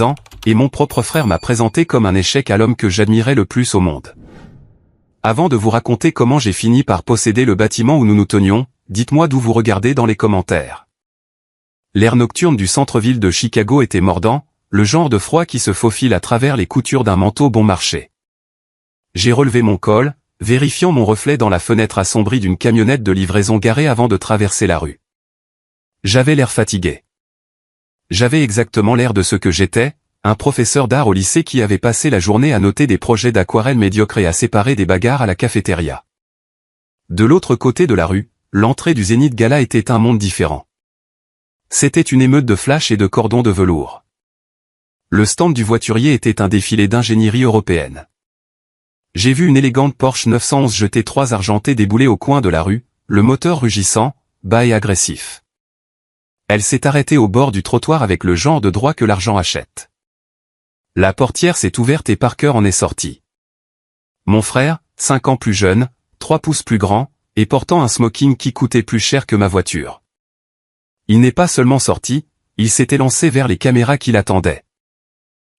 ans, et mon propre frère m'a présenté comme un échec à l'homme que j'admirais le plus au monde. Avant de vous raconter comment j'ai fini par posséder le bâtiment où nous nous tenions, dites-moi d'où vous regardez dans les commentaires. L'air nocturne du centre-ville de Chicago était mordant, le genre de froid qui se faufile à travers les coutures d'un manteau bon marché. J'ai relevé mon col, vérifiant mon reflet dans la fenêtre assombrie d'une camionnette de livraison garée avant de traverser la rue. J'avais l'air fatigué. J'avais exactement l'air de ce que j'étais, un professeur d'art au lycée qui avait passé la journée à noter des projets d'aquarelle médiocres et à séparer des bagarres à la cafétéria. De l'autre côté de la rue, l'entrée du Zénith Gala était un monde différent. C'était une émeute de flash et de cordons de velours. Le stand du voiturier était un défilé d'ingénierie européenne. J'ai vu une élégante Porsche 911 GT3 argentée débouler au coin de la rue, le moteur rugissant, bas et agressif. Elle s'est arrêtée au bord du trottoir avec le genre de droit que l'argent achète. La portière s'est ouverte et Parker en est sorti. Mon frère, 5 ans plus jeune, 3 pouces plus grand, et portant un smoking qui coûtait plus cher que ma voiture. Il n'est pas seulement sorti, il s'est élancé vers les caméras qui l'attendaient.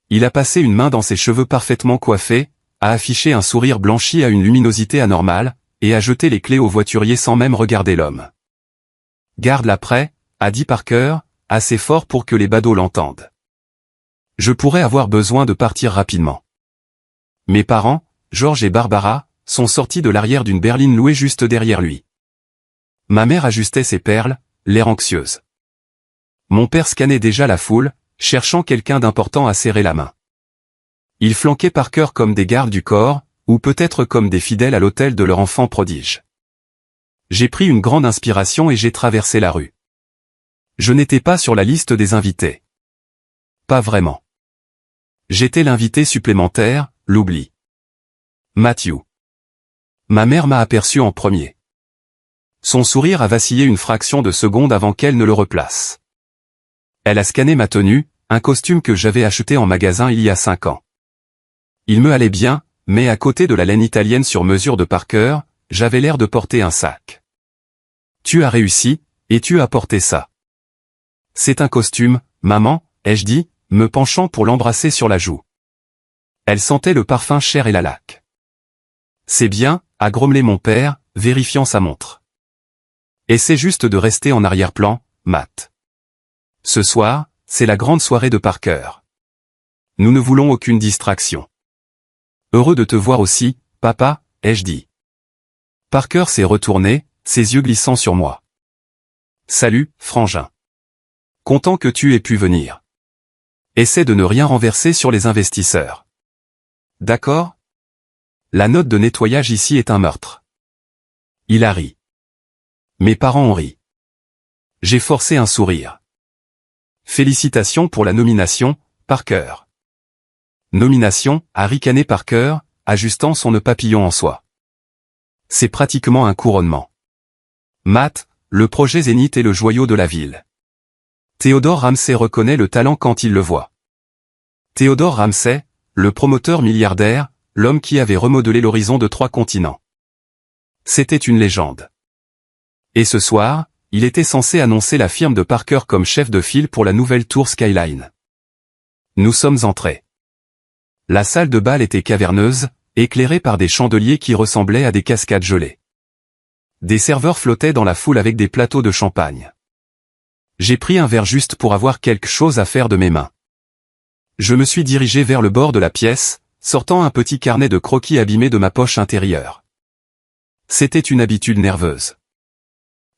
Il a passé une main dans ses cheveux parfaitement coiffés, a affiché un sourire blanchi à une luminosité anormale, et a jeté les clés au voiturier sans même regarder l'homme. « Garde-la près », a dit Parker, assez fort pour que les badauds l'entendent. Je pourrais avoir besoin de partir rapidement. Mes parents, George et Barbara, sont sortis de l'arrière d'une berline louée juste derrière lui. Ma mère ajustait ses perles, l'air anxieuse. Mon père scannait déjà la foule, cherchant quelqu'un d'important à serrer la main. Ils flanquaient Parker comme des gardes du corps, ou peut-être comme des fidèles à l'hôtel de leur enfant prodige. J'ai pris une grande inspiration et j'ai traversé la rue. Je n'étais pas sur la liste des invités. Pas vraiment. J'étais l'invité supplémentaire, l'oubli. Matthew. Ma mère m'a aperçu en premier. Son sourire a vacillé une fraction de seconde avant qu'elle ne le replace. Elle a scanné ma tenue, un costume que j'avais acheté en magasin il y a 5 ans. Il me allait bien, mais à côté de la laine italienne sur mesure de Parker, j'avais l'air de porter un sac. Tu as réussi, et tu as porté ça. C'est un costume, maman, ai-je dit, me penchant pour l'embrasser sur la joue. Elle sentait le parfum cher et la laque. C'est bien, a grommelé mon père, vérifiant sa montre. Essaie juste de rester en arrière-plan, Matt. Ce soir, c'est la grande soirée de Parker. Nous ne voulons aucune distraction. Heureux de te voir aussi, papa, ai-je dit. Parker s'est retourné, ses yeux glissant sur moi. Salut, frangin. Content que tu aies pu venir. Essaie de ne rien renverser sur les investisseurs. D'accord? La note de nettoyage ici est un meurtre. Il a ri. Mes parents ont ri. J'ai forcé un sourire. Félicitations pour la nomination, Parker. Nomination, a ricané Parker, ajustant son nœud papillon en soie. C'est pratiquement un couronnement. Matt, le projet Zénith est le joyau de la ville. Theodore Ramsey reconnaît le talent quand il le voit. Theodore Ramsey, le promoteur milliardaire, l'homme qui avait remodelé l'horizon de 3 continents. C'était une légende. Et ce soir, il était censé annoncer la firme de Parker comme chef de file pour la nouvelle tour Skyline. Nous sommes entrés. La salle de bal était caverneuse, éclairée par des chandeliers qui ressemblaient à des cascades gelées. Des serveurs flottaient dans la foule avec des plateaux de champagne. J'ai pris un verre juste pour avoir quelque chose à faire de mes mains. Je me suis dirigé vers le bord de la pièce, sortant un petit carnet de croquis abîmé de ma poche intérieure. C'était une habitude nerveuse.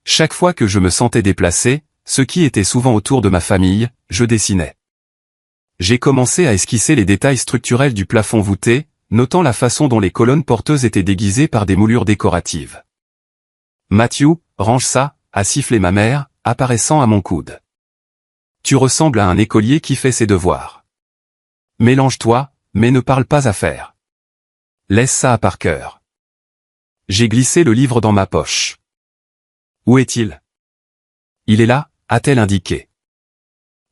Chaque fois que je me sentais déplacé, ce qui était souvent autour de ma famille, je dessinais. J'ai commencé à esquisser les détails structurels du plafond voûté, notant la façon dont les colonnes porteuses étaient déguisées par des moulures décoratives. Matthew, range ça, a sifflé ma mère, apparaissant à mon coude. Tu ressembles à un écolier qui fait ses devoirs. Mélange-toi, mais ne parle pas affaire. Laisse ça à Parker. J'ai glissé le livre dans ma poche. Où est-il? Il est là, a-t-elle indiqué.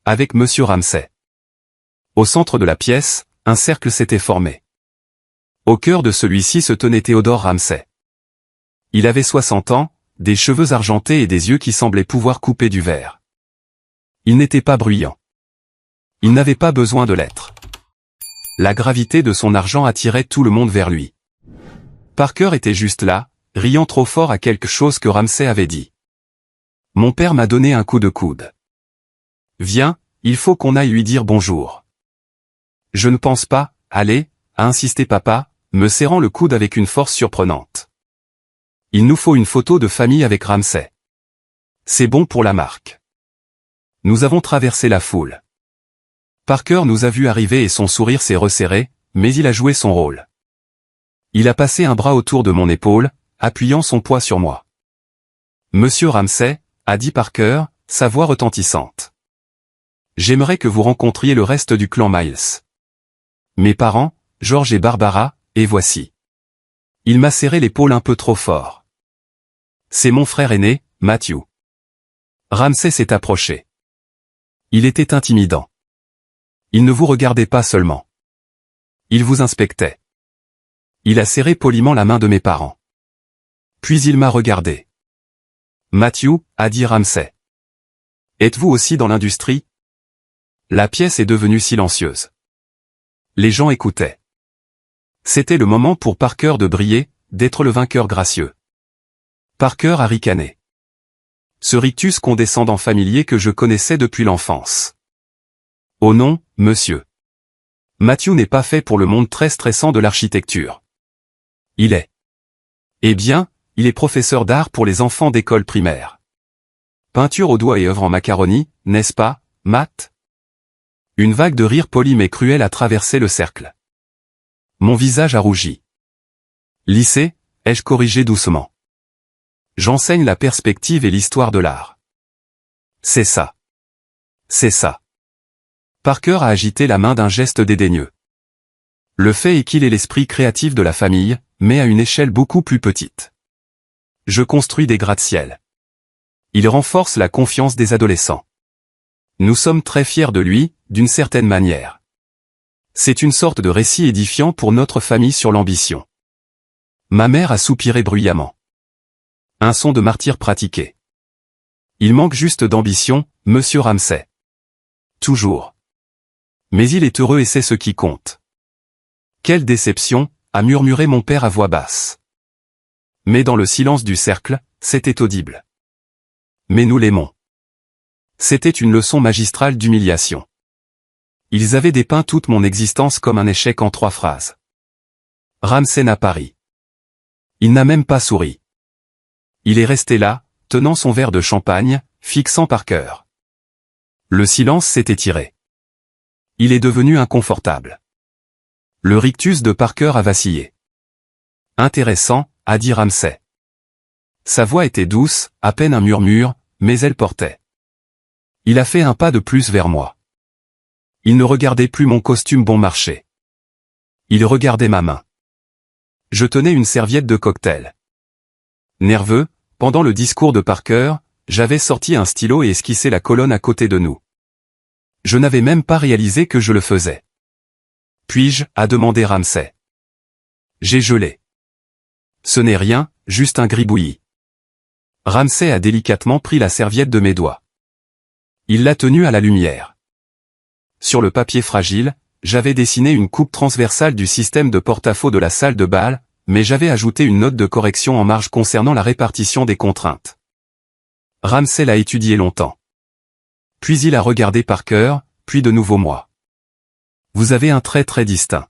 Avec Monsieur Ramsey. Au centre de la pièce, un cercle s'était formé. Au cœur de celui-ci se tenait Theodore Ramsey. Il avait 60 ans, des cheveux argentés et des yeux qui semblaient pouvoir couper du verre. Il n'était pas bruyant. Il n'avait pas besoin de l'être. La gravité de son argent attirait tout le monde vers lui. Parker était juste là, riant trop fort à quelque chose que Ramsay avait dit. Mon père m'a donné un coup de coude. Viens, il faut qu'on aille lui dire bonjour. Je ne pense pas, allez, a insisté papa, me serrant le coude avec une force surprenante. Il nous faut une photo de famille avec Ramsay. C'est bon pour la marque. Nous avons traversé la foule. Parker nous a vus arriver et son sourire s'est resserré, mais il a joué son rôle. Il a passé un bras autour de mon épaule, appuyant son poids sur moi. Monsieur Ramsay, a dit Parker, sa voix retentissante. J'aimerais que vous rencontriez le reste du clan Miles. Mes parents, George et Barbara, et voici. Il m'a serré l'épaule un peu trop fort. C'est mon frère aîné, Matthew. Ramsay s'est approché. Il était intimidant. Il ne vous regardait pas seulement. Il vous inspectait. Il a serré poliment la main de mes parents. Puis il m'a regardé. Matthew, a dit Ramsay. Êtes-vous aussi dans l'industrie? La pièce est devenue silencieuse. Les gens écoutaient. C'était le moment pour Parker de briller, d'être le vainqueur gracieux. Parker a ricané. Ce rictus condescendant familier que je connaissais depuis l'enfance. Oh non, monsieur. Matthew n'est pas fait pour le monde très stressant de l'architecture. Il est. Eh bien, il est professeur d'art pour les enfants d'école primaire. Peinture au doigt et œuvre en macaroni, n'est-ce pas, Matt? Une vague de rire poli mais cruel a traversé le cercle. Mon visage a rougi. Lycée, ai-je corrigé doucement. J'enseigne la perspective et l'histoire de l'art. C'est ça. C'est ça. Parker a agité la main d'un geste dédaigneux. Le fait est qu'il est l'esprit créatif de la famille, mais à une échelle beaucoup plus petite. Je construis des gratte-ciel. Il renforce la confiance des adolescents. Nous sommes très fiers de lui, d'une certaine manière. C'est une sorte de récit édifiant pour notre famille sur l'ambition. Ma mère a soupiré bruyamment. Un son de martyr pratiqué. Il manque juste d'ambition, monsieur Ramsay. Toujours. Mais il est heureux et c'est ce qui compte. Quelle déception, a murmuré mon père à voix basse. Mais dans le silence du cercle, c'était audible. Mais nous l'aimons. C'était une leçon magistrale d'humiliation. Ils avaient dépeint toute mon existence comme un échec en 3 phrases. Ramsay n'a pas ri. Il n'a même pas souri. Il est resté là, tenant son verre de champagne, fixant Parker. Le silence s'est étiré. Il est devenu inconfortable. Le rictus de Parker a vacillé. Intéressant, a dit Ramsay. Sa voix était douce, à peine un murmure, mais elle portait. Il a fait un pas de plus vers moi. Il ne regardait plus mon costume bon marché. Il regardait ma main. Je tenais une serviette de cocktail. Nerveux, pendant le discours de Parker, j'avais sorti un stylo et esquissé la colonne à côté de nous. Je n'avais même pas réalisé que je le faisais. Puis-je, a demandé Ramsay. J'ai gelé. Ce n'est rien, juste un gribouillis. Ramsay a délicatement pris la serviette de mes doigts. Il l'a tenue à la lumière. Sur le papier fragile, j'avais dessiné une coupe transversale du système de porte-à-faux de la salle de bal, mais j'avais ajouté une note de correction en marge concernant la répartition des contraintes. Ramsay l'a étudié longtemps. Puis il a regardé Parker, puis de nouveau moi. Vous avez un trait très distinct.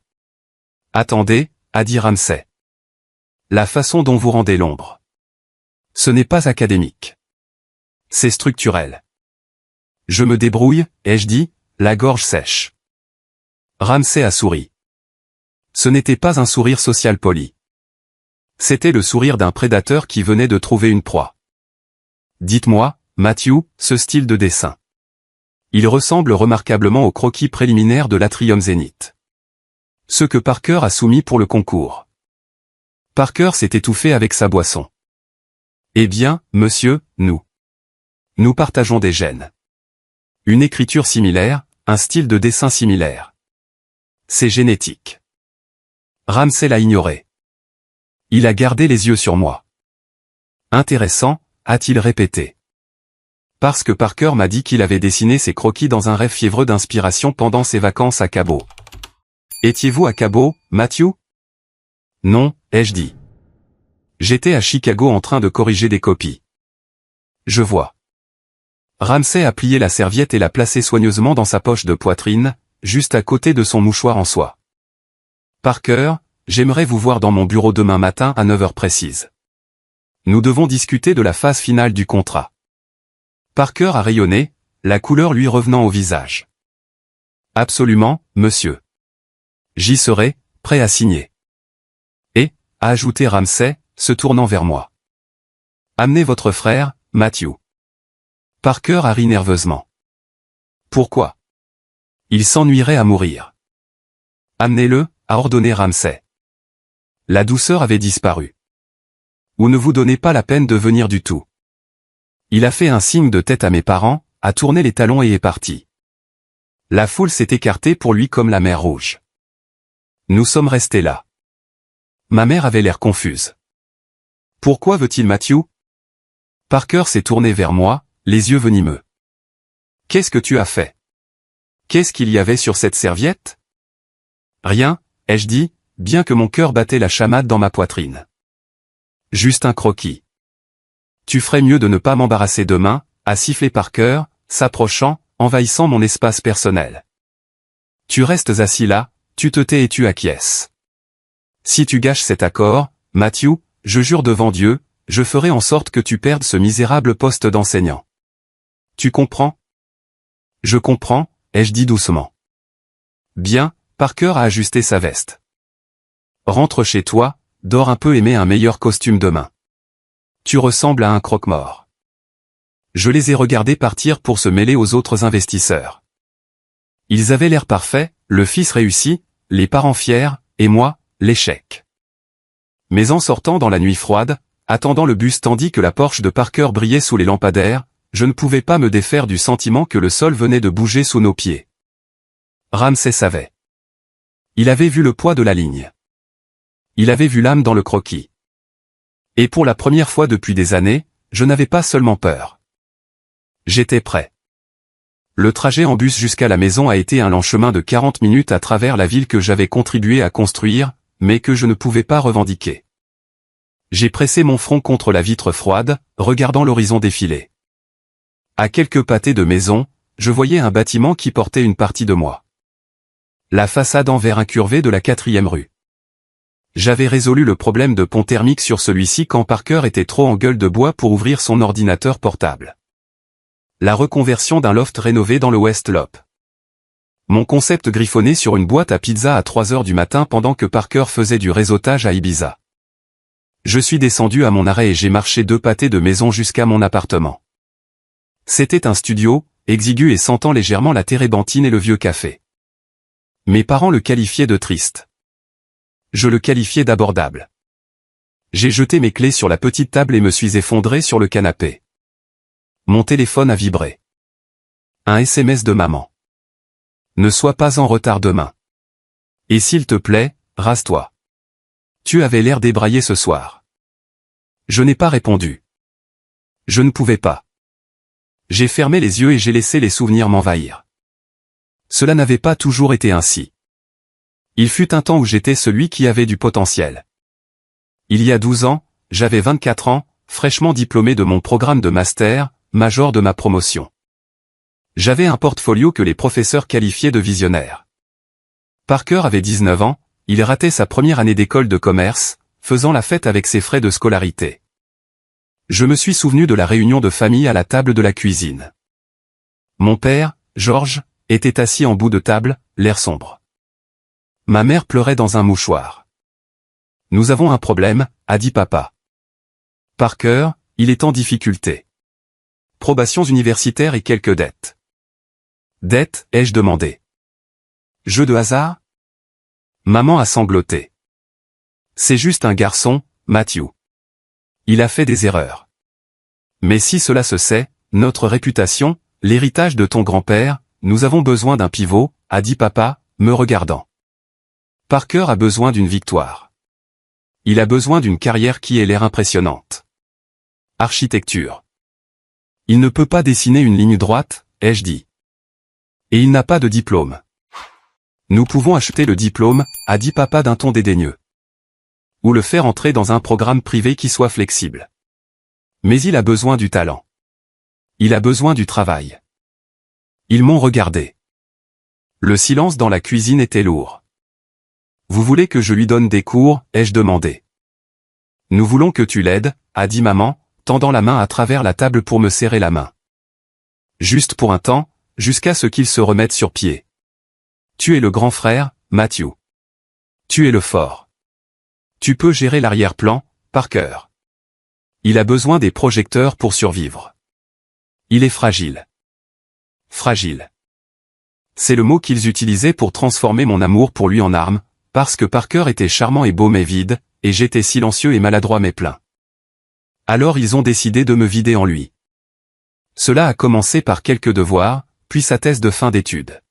Attendez, a dit Ramsay. La façon dont vous rendez l'ombre. Ce n'est pas académique. C'est structurel. Je me débrouille, ai-je dit, la gorge sèche. Ramsay a souri. Ce n'était pas un sourire social poli. C'était le sourire d'un prédateur qui venait de trouver une proie. Dites-moi, Matthew, ce style de dessin. Il ressemble remarquablement au croquis préliminaire de l'Atrium Zénith. Ce que Parker a soumis pour le concours. Parker s'est étouffé avec sa boisson. Eh bien, monsieur, nous partageons des gènes. Une écriture similaire, un style de dessin similaire. C'est génétique. Ramsay l'a ignoré. Il a gardé les yeux sur moi. Intéressant, a-t-il répété. Parce que Parker m'a dit qu'il avait dessiné ses croquis dans un rêve fiévreux d'inspiration pendant ses vacances à Cabo. Étiez-vous à Cabo, Matthew? Non, ai-je dit. J'étais à Chicago en train de corriger des copies. Je vois. Ramsay a plié la serviette et l'a placée soigneusement dans sa poche de poitrine, juste à côté de son mouchoir en soie. Parker, j'aimerais vous voir dans mon bureau demain matin à 9 heures précises. Nous devons discuter de la phase finale du contrat. Parker a rayonné, la couleur lui revenant au visage. Absolument, monsieur. J'y serai, prêt à signer. Et, a ajouté Ramsay, se tournant vers moi. Amenez votre frère, Matthew. Parker a ri nerveusement. Pourquoi? Il s'ennuierait à mourir. Amenez-le, a ordonné Ramsay. La douceur avait disparu. Ou ne vous donnez pas la peine de venir du tout. Il a fait un signe de tête à mes parents, a tourné les talons et est parti. La foule s'est écartée pour lui comme la mer Rouge. Nous sommes restés là. Ma mère avait l'air confuse. Pourquoi veut-il Matthew? Parker s'est tourné vers moi, les yeux venimeux. Qu'est-ce que tu as fait? Qu'est-ce qu'il y avait sur cette serviette? Rien, ai-je dit, bien que mon cœur battait la chamade dans ma poitrine. Juste un croquis. Tu ferais mieux de ne pas m'embarrasser demain, a sifflé Parker, s'approchant, envahissant mon espace personnel. Tu restes assis là, tu te tais et tu acquiesces. Si tu gâches cet accord, Matthew, je jure devant Dieu, je ferai en sorte que tu perdes ce misérable poste d'enseignant. Tu comprends? Je comprends, ai-je dit doucement. Bien, Parker a ajusté sa veste. Rentre chez toi, dors un peu et mets un meilleur costume demain. Tu ressembles à un croque-mort. Je les ai regardés partir pour se mêler aux autres investisseurs. Ils avaient l'air parfaits, le fils réussi, les parents fiers, et moi, l'échec. Mais en sortant dans la nuit froide, attendant le bus tandis que la Porsche de Parker brillait sous les lampadaires, je ne pouvais pas me défaire du sentiment que le sol venait de bouger sous nos pieds. Ramsay savait. Il avait vu le poids de la ligne. Il avait vu l'âme dans le croquis. Et pour la première fois depuis des années, je n'avais pas seulement peur. J'étais prêt. Le trajet en bus jusqu'à la maison a été un lent chemin de 40 minutes à travers la ville que j'avais contribué à construire, mais que je ne pouvais pas revendiquer. J'ai pressé mon front contre la vitre froide, regardant l'horizon défiler. À quelques pâtés de maison, je voyais un bâtiment qui portait une partie de moi. La façade en verre incurvé de la 4e rue. J'avais résolu le problème de pont thermique sur celui-ci quand Parker était trop en gueule de bois pour ouvrir son ordinateur portable. La reconversion d'un loft rénové dans le West Loop. Mon concept griffonné sur une boîte à pizza à 3 heures du matin pendant que Parker faisait du réseautage à Ibiza. Je suis descendu à mon arrêt et j'ai marché 2 pâtés de maison jusqu'à mon appartement. C'était un studio, exigu et sentant légèrement la térébenthine et le vieux café. Mes parents le qualifiaient de triste. Je le qualifiais d'abordable. J'ai jeté mes clés sur la petite table et me suis effondré sur le canapé. Mon téléphone a vibré. Un SMS de maman. Ne sois pas en retard demain. Et s'il te plaît, rase-toi. Tu avais l'air débraillé ce soir. Je n'ai pas répondu. Je ne pouvais pas. J'ai fermé les yeux et j'ai laissé les souvenirs m'envahir. Cela n'avait pas toujours été ainsi. Il fut un temps où j'étais celui qui avait du potentiel. Il y a 12 ans, j'avais 24 ans, fraîchement diplômé de mon programme de master, major de ma promotion. J'avais un portfolio que les professeurs qualifiaient de visionnaire. Parker avait 19 ans, il ratait sa première année d'école de commerce, faisant la fête avec ses frais de scolarité. Je me suis souvenu de la réunion de famille à la table de la cuisine. Mon père, George, était assis en bout de table, l'air sombre. Ma mère pleurait dans un mouchoir. « Nous avons un problème », a dit papa. Parker, il est en difficulté. Probations universitaires et quelques dettes. Dettes, ai-je demandé. Jeu de hasard? Maman a sangloté. C'est juste un garçon, Matthew. Il a fait des erreurs. Mais si cela se sait, notre réputation, l'héritage de ton grand-père, nous avons besoin d'un pivot, a dit papa, me regardant. Parker a besoin d'une victoire. Il a besoin d'une carrière qui ait l'air impressionnante. Architecture. Il ne peut pas dessiner une ligne droite, ai-je dit. Et il n'a pas de diplôme. Nous pouvons acheter le diplôme, a dit papa d'un ton dédaigneux. Ou le faire entrer dans un programme privé qui soit flexible. Mais il a besoin du talent. Il a besoin du travail. Ils m'ont regardé. Le silence dans la cuisine était lourd. Vous voulez que je lui donne des cours, ai-je demandé. Nous voulons que tu l'aides, a dit maman, tendant la main à travers la table pour me serrer la main. Juste pour un temps, jusqu'à ce qu'il se remette sur pied. Tu es le grand frère, Matthew. Tu es le fort. Tu peux gérer l'arrière-plan, Parker. Il a besoin des projecteurs pour survivre. Il est fragile. Fragile. C'est le mot qu'ils utilisaient pour transformer mon amour pour lui en arme, parce que Parker était charmant et beau mais vide, et j'étais silencieux et maladroit mais plein. Alors ils ont décidé de me vider en lui. Cela a commencé par quelques devoirs, puis sa thèse de fin d'études.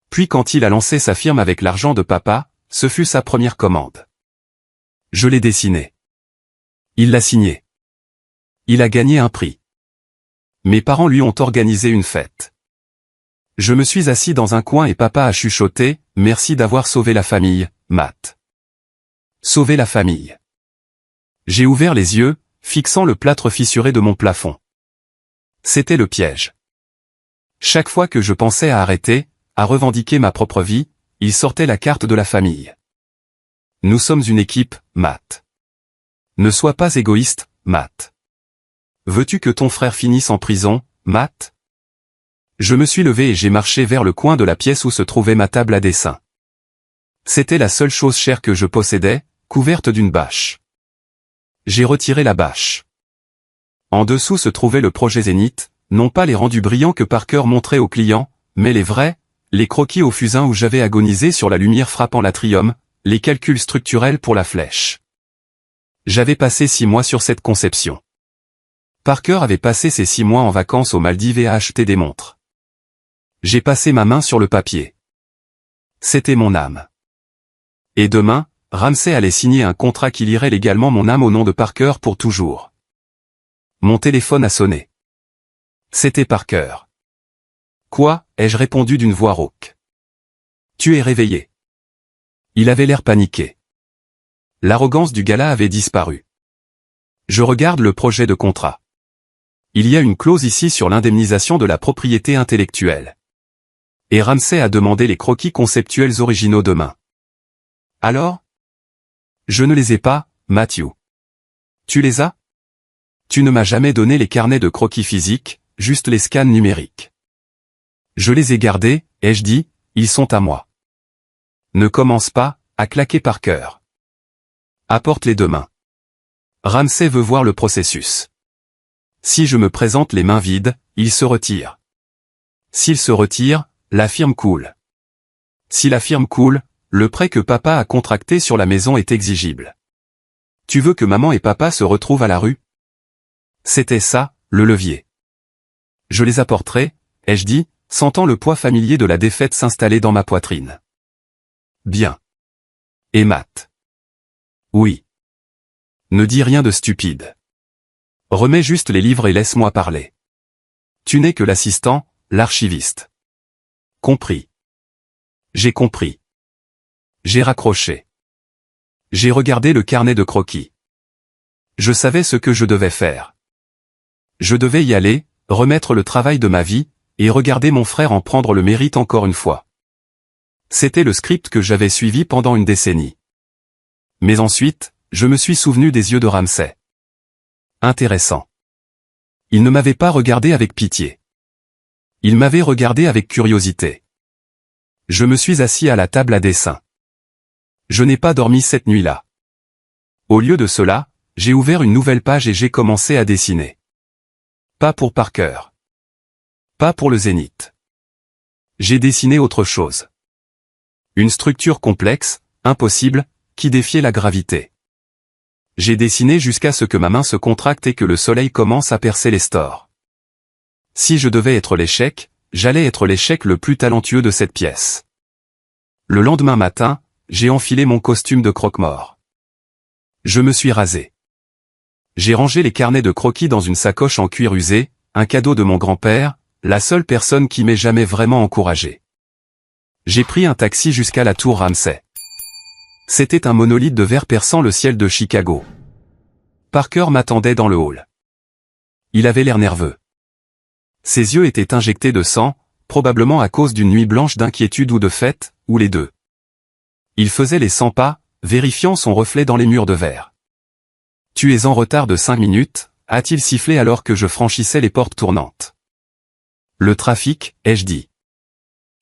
Puis quand il a lancé sa firme avec l'argent de papa, ce fut sa première commande. Je l'ai dessiné. Il l'a signé. Il a gagné un prix. Mes parents lui ont organisé une fête. Je me suis assis dans un coin et papa a chuchoté, « Merci d'avoir sauvé la famille, Matt. » Sauver la famille. J'ai ouvert les yeux, fixant le plâtre fissuré de mon plafond. C'était le piège. Chaque fois que je pensais à arrêter, à revendiquer ma propre vie, il sortait la carte de la famille. Nous sommes une équipe, Matt. Ne sois pas égoïste, Matt. Veux-tu que ton frère finisse en prison, Matt? Je me suis levé et j'ai marché vers le coin de la pièce où se trouvait ma table à dessin. C'était la seule chose chère que je possédais, couverte d'une bâche. J'ai retiré la bâche. En dessous se trouvait le projet Zénith, non pas les rendus brillants que Parker montrait aux clients, mais les vrais, les croquis au fusain où j'avais agonisé sur la lumière frappant l'atrium, les calculs structurels pour la flèche. J'avais passé 6 mois sur cette conception. Parker avait passé ses 6 mois en vacances aux Maldives et a acheté des montres. J'ai passé ma main sur le papier. C'était mon âme. Et demain, Ramsey allait signer un contrat qui lirait légalement mon âme au nom de Parker pour toujours. Mon téléphone a sonné. C'était Parker. Quoi, ai-je répondu d'une voix rauque. Tu es réveillé. Il avait l'air paniqué. L'arrogance du gars-là avait disparu. Je regarde le projet de contrat. Il y a une clause ici sur l'indemnisation de la propriété intellectuelle. Et Ramsey a demandé les croquis conceptuels originaux demain. Alors? Je ne les ai pas, Matthew. Tu les as? Tu ne m'as jamais donné les carnets de croquis physiques, juste les scans numériques. Je les ai gardés, ai-je dit, ils sont à moi. Ne commence pas, à claquer Parker. Apporte-les demain. Ramsey veut voir le processus. Si je me présente les mains vides, il se retire. S'il se retire, la firme coule. Si la firme coule, le prêt que papa a contracté sur la maison est exigible. Tu veux que maman et papa se retrouvent à la rue? C'était ça, le levier. Je les apporterai, ai-je dit, sentant le poids familier de la défaite s'installer dans ma poitrine. Bien. Et Matt? Oui. Ne dis rien de stupide. Remets juste les livres et laisse-moi parler. Tu n'es que l'assistant, l'archiviste. Compris. J'ai compris. J'ai raccroché. J'ai regardé le carnet de croquis. Je savais ce que je devais faire. Je devais y aller, remettre le travail de ma vie, et regarder mon frère en prendre le mérite encore une fois. C'était le script que j'avais suivi pendant une décennie. Mais ensuite, je me suis souvenu des yeux de Ramsey. Intéressant. Il ne m'avait pas regardé avec pitié. Il m'avait regardé avec curiosité. Je me suis assis à la table à dessin. Je n'ai pas dormi cette nuit-là. Au lieu de cela, j'ai ouvert une nouvelle page et j'ai commencé à dessiner. Pas pour Parker. Pas pour le Zénith. J'ai dessiné autre chose. Une structure complexe, impossible, qui défiait la gravité. J'ai dessiné jusqu'à ce que ma main se contracte et que le soleil commence à percer les stores. Si je devais être l'échec, j'allais être l'échec le plus talentueux de cette pièce. Le lendemain matin, j'ai enfilé mon costume de croque-mort. Je me suis rasé. J'ai rangé les carnets de croquis dans une sacoche en cuir usé, un cadeau de mon grand-père, la seule personne qui m'ait jamais vraiment encouragé. J'ai pris un taxi jusqu'à la tour Ramsay. C'était un monolithe de verre perçant le ciel de Chicago. Parker m'attendait dans le hall. Il avait l'air nerveux. Ses yeux étaient injectés de sang, probablement à cause d'une nuit blanche d'inquiétude ou de fête, ou les deux. Il faisait les 100 pas, vérifiant son reflet dans les murs de verre. « Tu es en retard de 5 minutes », a-t-il sifflé alors que je franchissais les portes tournantes. « Le trafic », ai-je dit.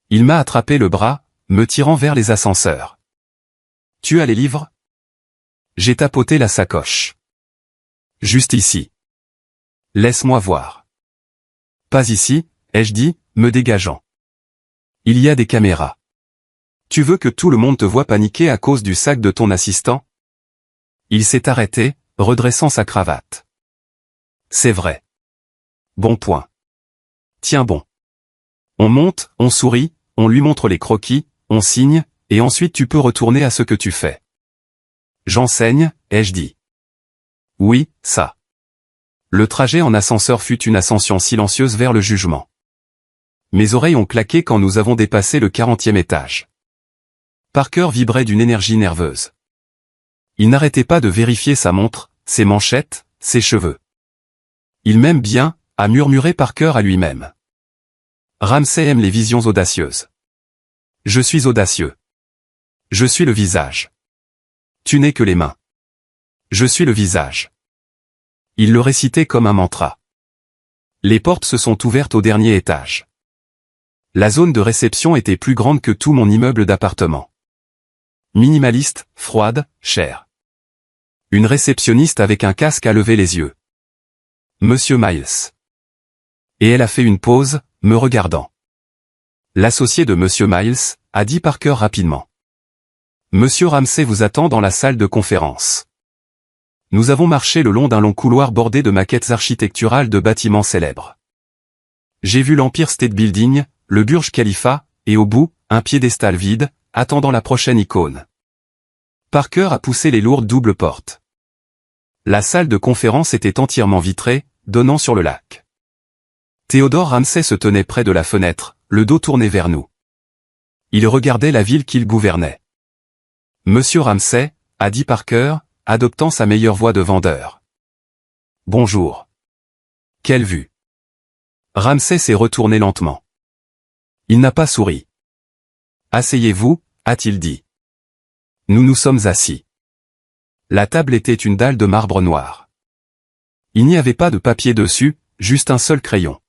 Il m'a attrapé le bras, me tirant vers les ascenseurs. « Tu as les livres ?» J'ai tapoté la sacoche. « Juste ici. »« Laisse-moi voir. »« Pas ici », ai-je dit, me dégageant. « Il y a des caméras. »« Tu veux que tout le monde te voie paniquer à cause du sac de ton assistant ?» Il s'est arrêté, redressant sa cravate. « C'est vrai. Bon point. Tiens bon. On monte, on sourit, on lui montre les croquis, on signe, et ensuite tu peux retourner à ce que tu fais. »« J'enseigne, ai-je dit. »« Oui, ça. » Le trajet en ascenseur fut une ascension silencieuse vers le jugement. Mes oreilles ont claqué quand nous avons dépassé le 40e étage. Parker vibrait d'une énergie nerveuse. Il n'arrêtait pas de vérifier sa montre, ses manchettes, ses cheveux. Il m'aime bien, a murmuré Parker à lui-même. Ramsay aime les visions audacieuses. Je suis audacieux. Je suis le visage. Tu n'es que les mains. Je suis le visage. Il le récitait comme un mantra. Les portes se sont ouvertes au dernier étage. La zone de réception était plus grande que tout mon immeuble d'appartement. Minimaliste, froide, chère. Une réceptionniste avec un casque a levé les yeux. Monsieur Miles. Et elle a fait une pause, me regardant. L'associé de Monsieur Miles, a dit Parker rapidement. Monsieur Ramsay vous attend dans la salle de conférence. Nous avons marché le long d'un long couloir bordé de maquettes architecturales de bâtiments célèbres. J'ai vu l'Empire State Building, le Burj Khalifa, et au bout, un piédestal vide, attendant la prochaine icône. Parker a poussé les lourdes doubles portes. La salle de conférence était entièrement vitrée, donnant sur le lac. Theodore Ramsay se tenait près de la fenêtre, le dos tourné vers nous. Il regardait la ville qu'il gouvernait. Monsieur Ramsay, a dit Parker, adoptant sa meilleure voix de vendeur. Bonjour. Quelle vue. Ramsay s'est retourné lentement. Il n'a pas souri. Asseyez-vous, a-t-il dit. Nous nous sommes assis. La table était une dalle de marbre noir. Il n'y avait pas de papier dessus, juste un seul crayon.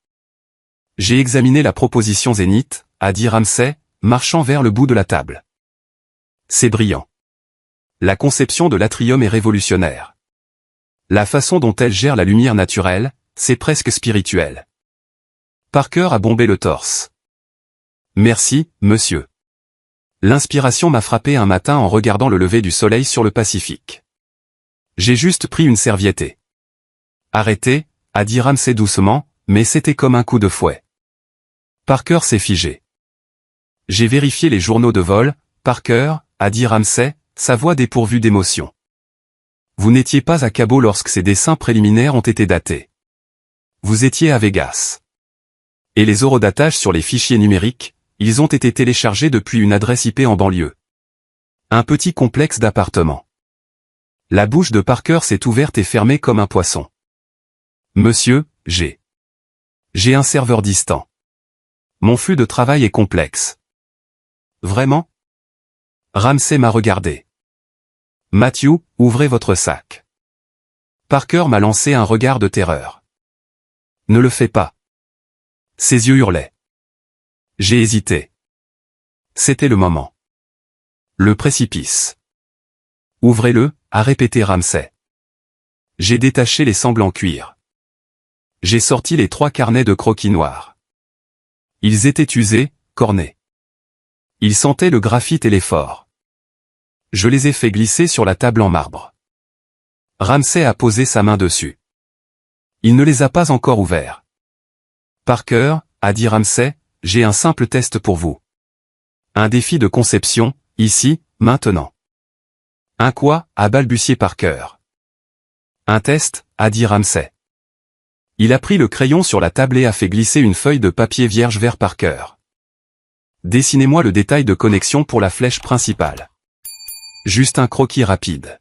J'ai examiné la proposition Zénith, a dit Ramsay, marchant vers le bout de la table. C'est brillant. La conception de l'atrium est révolutionnaire. La façon dont elle gère la lumière naturelle, c'est presque spirituel. Parker a bombé le torse. Merci, monsieur. L'inspiration m'a frappé un matin en regardant le lever du soleil sur le Pacifique. J'ai juste pris une serviette et... Arrêtez, a dit Ramsay doucement, mais c'était comme un coup de fouet. Parker s'est figé. J'ai vérifié les journaux de vol, Parker, a dit Ramsay, sa voix dépourvue d'émotion. Vous n'étiez pas à Cabo lorsque ces dessins préliminaires ont été datés. Vous étiez à Vegas. Et les eurodatages sur les fichiers numériques, ils ont été téléchargés depuis une adresse IP en banlieue. Un petit complexe d'appartements. La bouche de Parker s'est ouverte et fermée comme un poisson. Monsieur, j'ai un serveur distant. Mon flux de travail est complexe. Vraiment? Ramsay m'a regardé. Matthew, ouvrez votre sac. Parker m'a lancé un regard de terreur. Ne le fais pas. Ses yeux hurlaient. J'ai hésité. C'était le moment. Le précipice. Ouvrez-le, a répété Ramsay. J'ai détaché les sangles en cuir. J'ai sorti les 3 carnets de croquis noirs. Ils étaient usés, cornés. Ils sentaient le graphite et l'effort. Je les ai fait glisser sur la table en marbre. Ramsay a posé sa main dessus. Il ne les a pas encore ouverts. Parker, a dit Ramsay, j'ai un simple test pour vous. Un défi de conception, ici, maintenant. Un quoi, a balbutié Parker. Un test, a dit Ramsay. Il a pris le crayon sur la table et a fait glisser une feuille de papier vierge vers Parker. Dessinez-moi le détail de connexion pour la flèche principale. Juste un croquis rapide.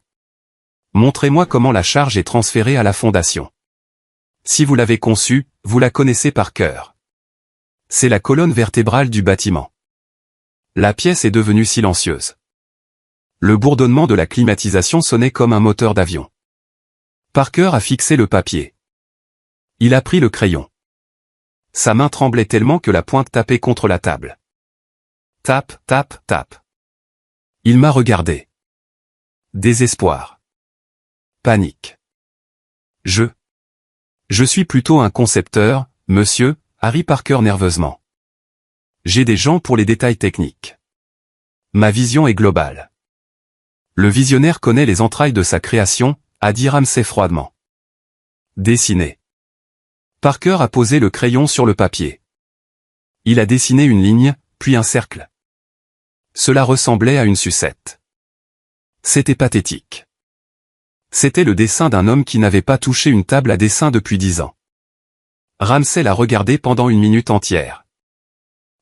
Montrez-moi comment la charge est transférée à la fondation. Si vous l'avez conçue, vous la connaissez par cœur. C'est la colonne vertébrale du bâtiment. La pièce est devenue silencieuse. Le bourdonnement de la climatisation sonnait comme un moteur d'avion. Parker a fixé le papier. Il a pris le crayon. Sa main tremblait tellement que la pointe tapait contre la table. Tape, tape, tape. Il m'a regardé. Désespoir. Panique. Je suis plutôt un concepteur, monsieur, a ri Parker nerveusement. J'ai des gens pour les détails techniques. Ma vision est globale. Le visionnaire connaît les entrailles de sa création, a dit Ramsay froidement. Dessiner. Parker a posé le crayon sur le papier. Il a dessiné une ligne, puis un cercle. Cela ressemblait à une sucette. C'était pathétique. C'était le dessin d'un homme qui n'avait pas touché une table à dessin depuis 10 ans. Ramsay l'a regardé pendant une minute entière.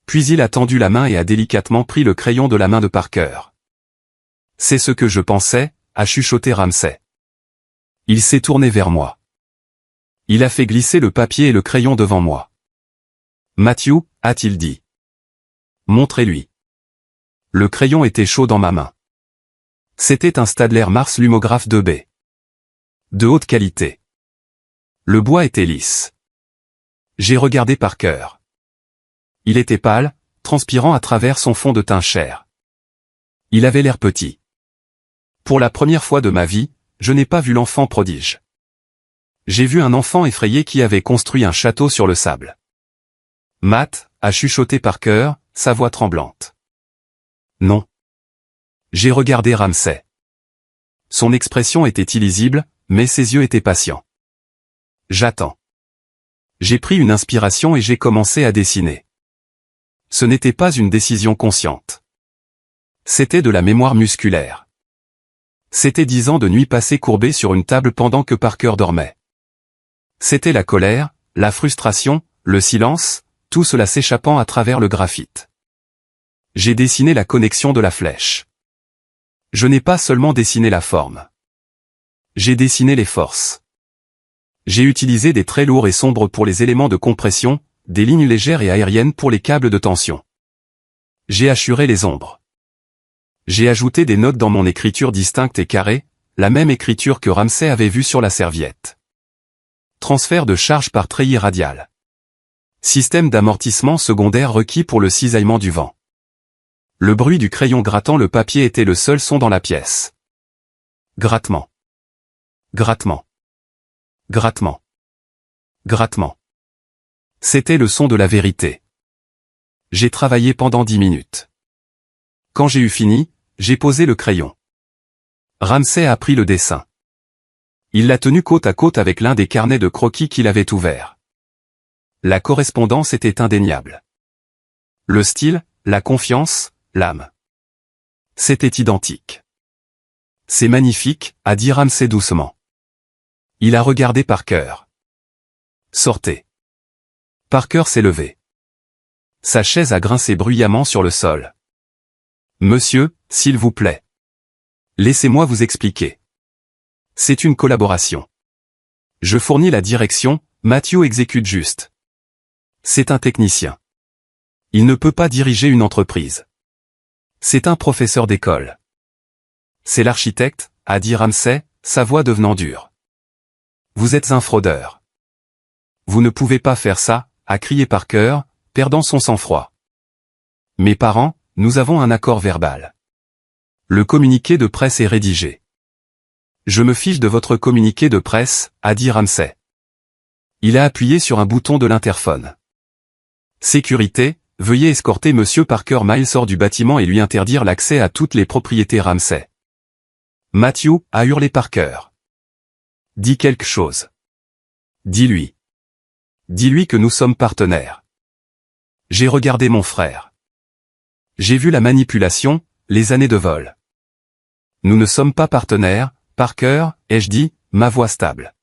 Puis il a tendu la main et a délicatement pris le crayon de la main de Parker. C'est ce que je pensais, a chuchoté Ramsay. Il s'est tourné vers moi. Il a fait glisser le papier et le crayon devant moi. Matthew, a-t-il dit. Montrez-lui. Le crayon était chaud dans ma main. C'était un Staedtler Mars Lumographe 2B. De haute qualité. Le bois était lisse. J'ai regardé Parker. Il était pâle, transpirant à travers son fond de teint chair. Il avait l'air petit. Pour la première fois de ma vie, je n'ai pas vu l'enfant prodige. J'ai vu un enfant effrayé qui avait construit un château sur le sable. Matt, a chuchoté Parker, sa voix tremblante. Non. J'ai regardé Ramsay. Son expression était illisible, mais ses yeux étaient patients. J'attends. J'ai pris une inspiration et j'ai commencé à dessiner. Ce n'était pas une décision consciente. C'était de la mémoire musculaire. C'était 10 ans de nuit passées courbées sur une table pendant que Parker dormait. C'était la colère, la frustration, le silence, tout cela s'échappant à travers le graphite. J'ai dessiné la connexion de la flèche. Je n'ai pas seulement dessiné la forme. J'ai dessiné les forces. J'ai utilisé des traits lourds et sombres pour les éléments de compression, des lignes légères et aériennes pour les câbles de tension. J'ai assuré les ombres. J'ai ajouté des notes dans mon écriture distincte et carrée, la même écriture que Ramsay avait vue sur la serviette. Transfert de charge par treillis radial. Système d'amortissement secondaire requis pour le cisaillement du vent. Le bruit du crayon grattant le papier était le seul son dans la pièce. Grattement. Grattement. Grattement. Grattement. C'était le son de la vérité. J'ai travaillé pendant 10 minutes. Quand j'ai eu fini, j'ai posé le crayon. Ramsay a pris le dessin. Il l'a tenu côte à côte avec l'un des carnets de croquis qu'il avait ouverts. La correspondance était indéniable. Le style, la confiance, l'âme. C'était identique. C'est magnifique, a dit Ramsay doucement. Il a regardé Parker. Sortez. Parker s'est levé. Sa chaise a grincé bruyamment sur le sol. Monsieur, s'il vous plaît. Laissez-moi vous expliquer. C'est une collaboration. Je fournis la direction, Matthew exécute juste. C'est un technicien. Il ne peut pas diriger une entreprise. C'est un professeur d'école. C'est l'architecte, a dit Ramsay, sa voix devenant dure. Vous êtes un fraudeur. Vous ne pouvez pas faire ça, a crié Parker, perdant son sang-froid. Mes parents, nous avons un accord verbal. Le communiqué de presse est rédigé. Je me fiche de votre communiqué de presse, a dit Ramsay. Il a appuyé sur un bouton de l'interphone. Sécurité, veuillez escorter Monsieur Parker Miles hors du bâtiment et lui interdire l'accès à toutes les propriétés Ramsay. Matthew, a hurlé Parker. Dis quelque chose. Dis-lui. Dis-lui que nous sommes partenaires. J'ai regardé mon frère. J'ai vu la manipulation, les années de vol. Nous ne sommes pas partenaires, Parker, ai-je dit, ma voix stable.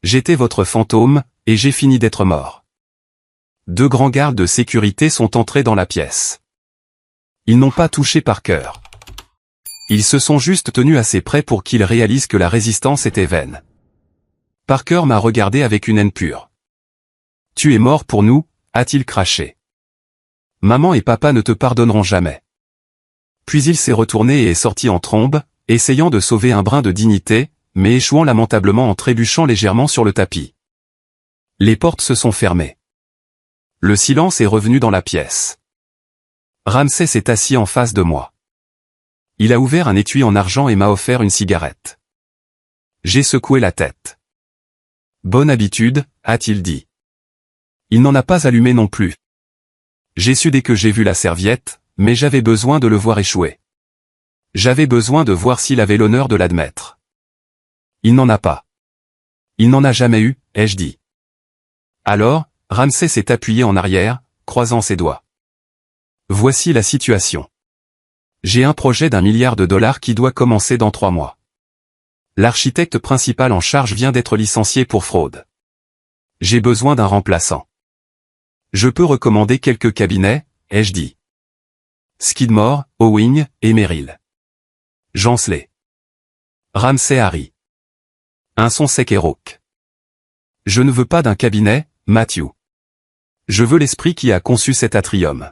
J'étais votre fantôme, et j'ai fini d'être mort. 2 grands gardes de sécurité sont entrés dans la pièce. Ils n'ont pas touché Parker. Ils se sont juste tenus assez près pour qu'ils réalisent que la résistance était vaine. Parker m'a regardé avec une haine pure. « Tu es mort pour nous », a-t-il craché. « Maman et papa ne te pardonneront jamais. » Puis il s'est retourné et est sorti en trombe, essayant de sauver un brin de dignité, mais échouant lamentablement en trébuchant légèrement sur le tapis. Les portes se sont fermées. Le silence est revenu dans la pièce. Ramsay s'est assis en face de moi. Il a ouvert un étui en argent et m'a offert une cigarette. J'ai secoué la tête. « Bonne habitude », a-t-il dit. Il n'en a pas allumé non plus. J'ai su dès que j'ai vu la serviette, mais j'avais besoin de le voir échouer. J'avais besoin de voir s'il avait l'honneur de l'admettre. Il n'en a pas. Il n'en a jamais eu, ai-je dit. Alors, Ramsay s'est appuyé en arrière, croisant ses doigts. Voici la situation. J'ai un projet d'1 milliard de dollars qui doit commencer dans 3 mois. L'architecte principal en charge vient d'être licencié pour fraude. J'ai besoin d'un remplaçant. Je peux recommander quelques cabinets, ai-je dit. Skidmore, Owing et Merrill. Jansley. Ramsay a ri. Un son sec et rauque. Je ne veux pas d'un cabinet, Matthew. Je veux l'esprit qui a conçu cet atrium.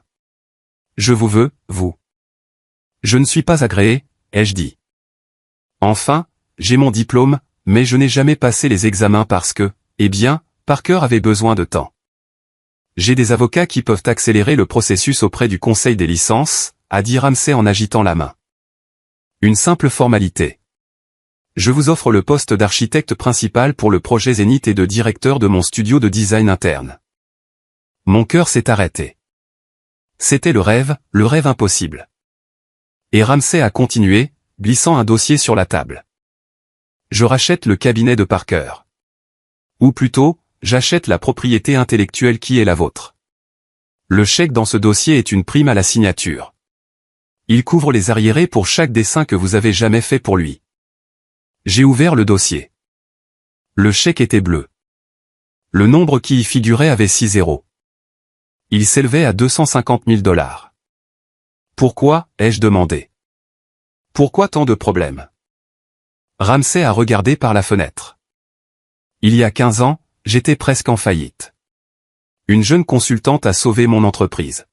Je vous veux, vous. Je ne suis pas agréé, ai-je dit. Enfin, j'ai mon diplôme, mais je n'ai jamais passé les examens parce que, eh bien, Parker avait besoin de temps. J'ai des avocats qui peuvent accélérer le processus auprès du conseil des licences, a dit Ramsay en agitant la main. Une simple formalité. Je vous offre le poste d'architecte principal pour le projet Zénith et de directeur de mon studio de design interne. Mon cœur s'est arrêté. C'était le rêve impossible. Et Ramsay a continué, glissant un dossier sur la table. Je rachète le cabinet de Parker. Ou plutôt, j'achète la propriété intellectuelle qui est la vôtre. Le chèque dans ce dossier est une prime à la signature. Il couvre les arriérés pour chaque dessin que vous avez jamais fait pour lui. J'ai ouvert le dossier. Le chèque était bleu. Le nombre qui y figurait avait 6 zéros. Il s'élevait à 250 000 $. Pourquoi, ai-je demandé. Pourquoi tant de problèmes? Ramsay a regardé par la fenêtre. Il y a 15 ans, j'étais presque en faillite. Une jeune consultante a sauvé mon entreprise.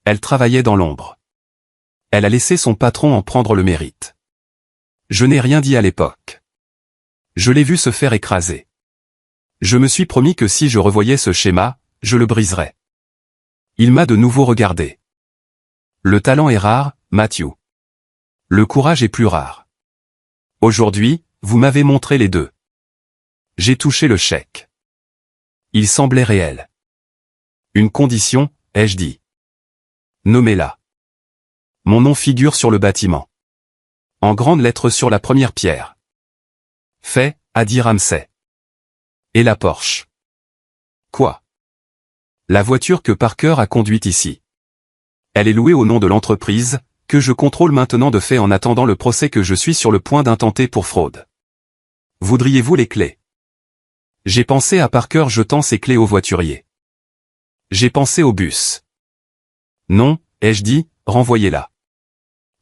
Elle travaillait dans l'ombre. Elle a laissé son patron en prendre le mérite. Je n'ai rien dit à l'époque. Je l'ai vu se faire écraser. Je me suis promis que si je revoyais ce schéma, je le briserais. Il m'a de nouveau regardé. Le talent est rare, Matthew. Le courage est plus rare. Aujourd'hui, vous m'avez montré les deux. J'ai touché le chèque. Il semblait réel. Une condition, ai-je dit. Nommez-la. Mon nom figure sur le bâtiment. En grandes lettres sur la première pierre. Fait, a dit Ramsay. Et la Porsche. Quoi? La voiture que Parker a conduite ici. Elle est louée au nom de l'entreprise, que je contrôle maintenant de fait en attendant le procès que je suis sur le point d'intenter pour fraude. Voudriez-vous les clés? J'ai pensé à Parker jetant ses clés au voiturier. J'ai pensé au bus. Non, ai-je dit, renvoyez-la.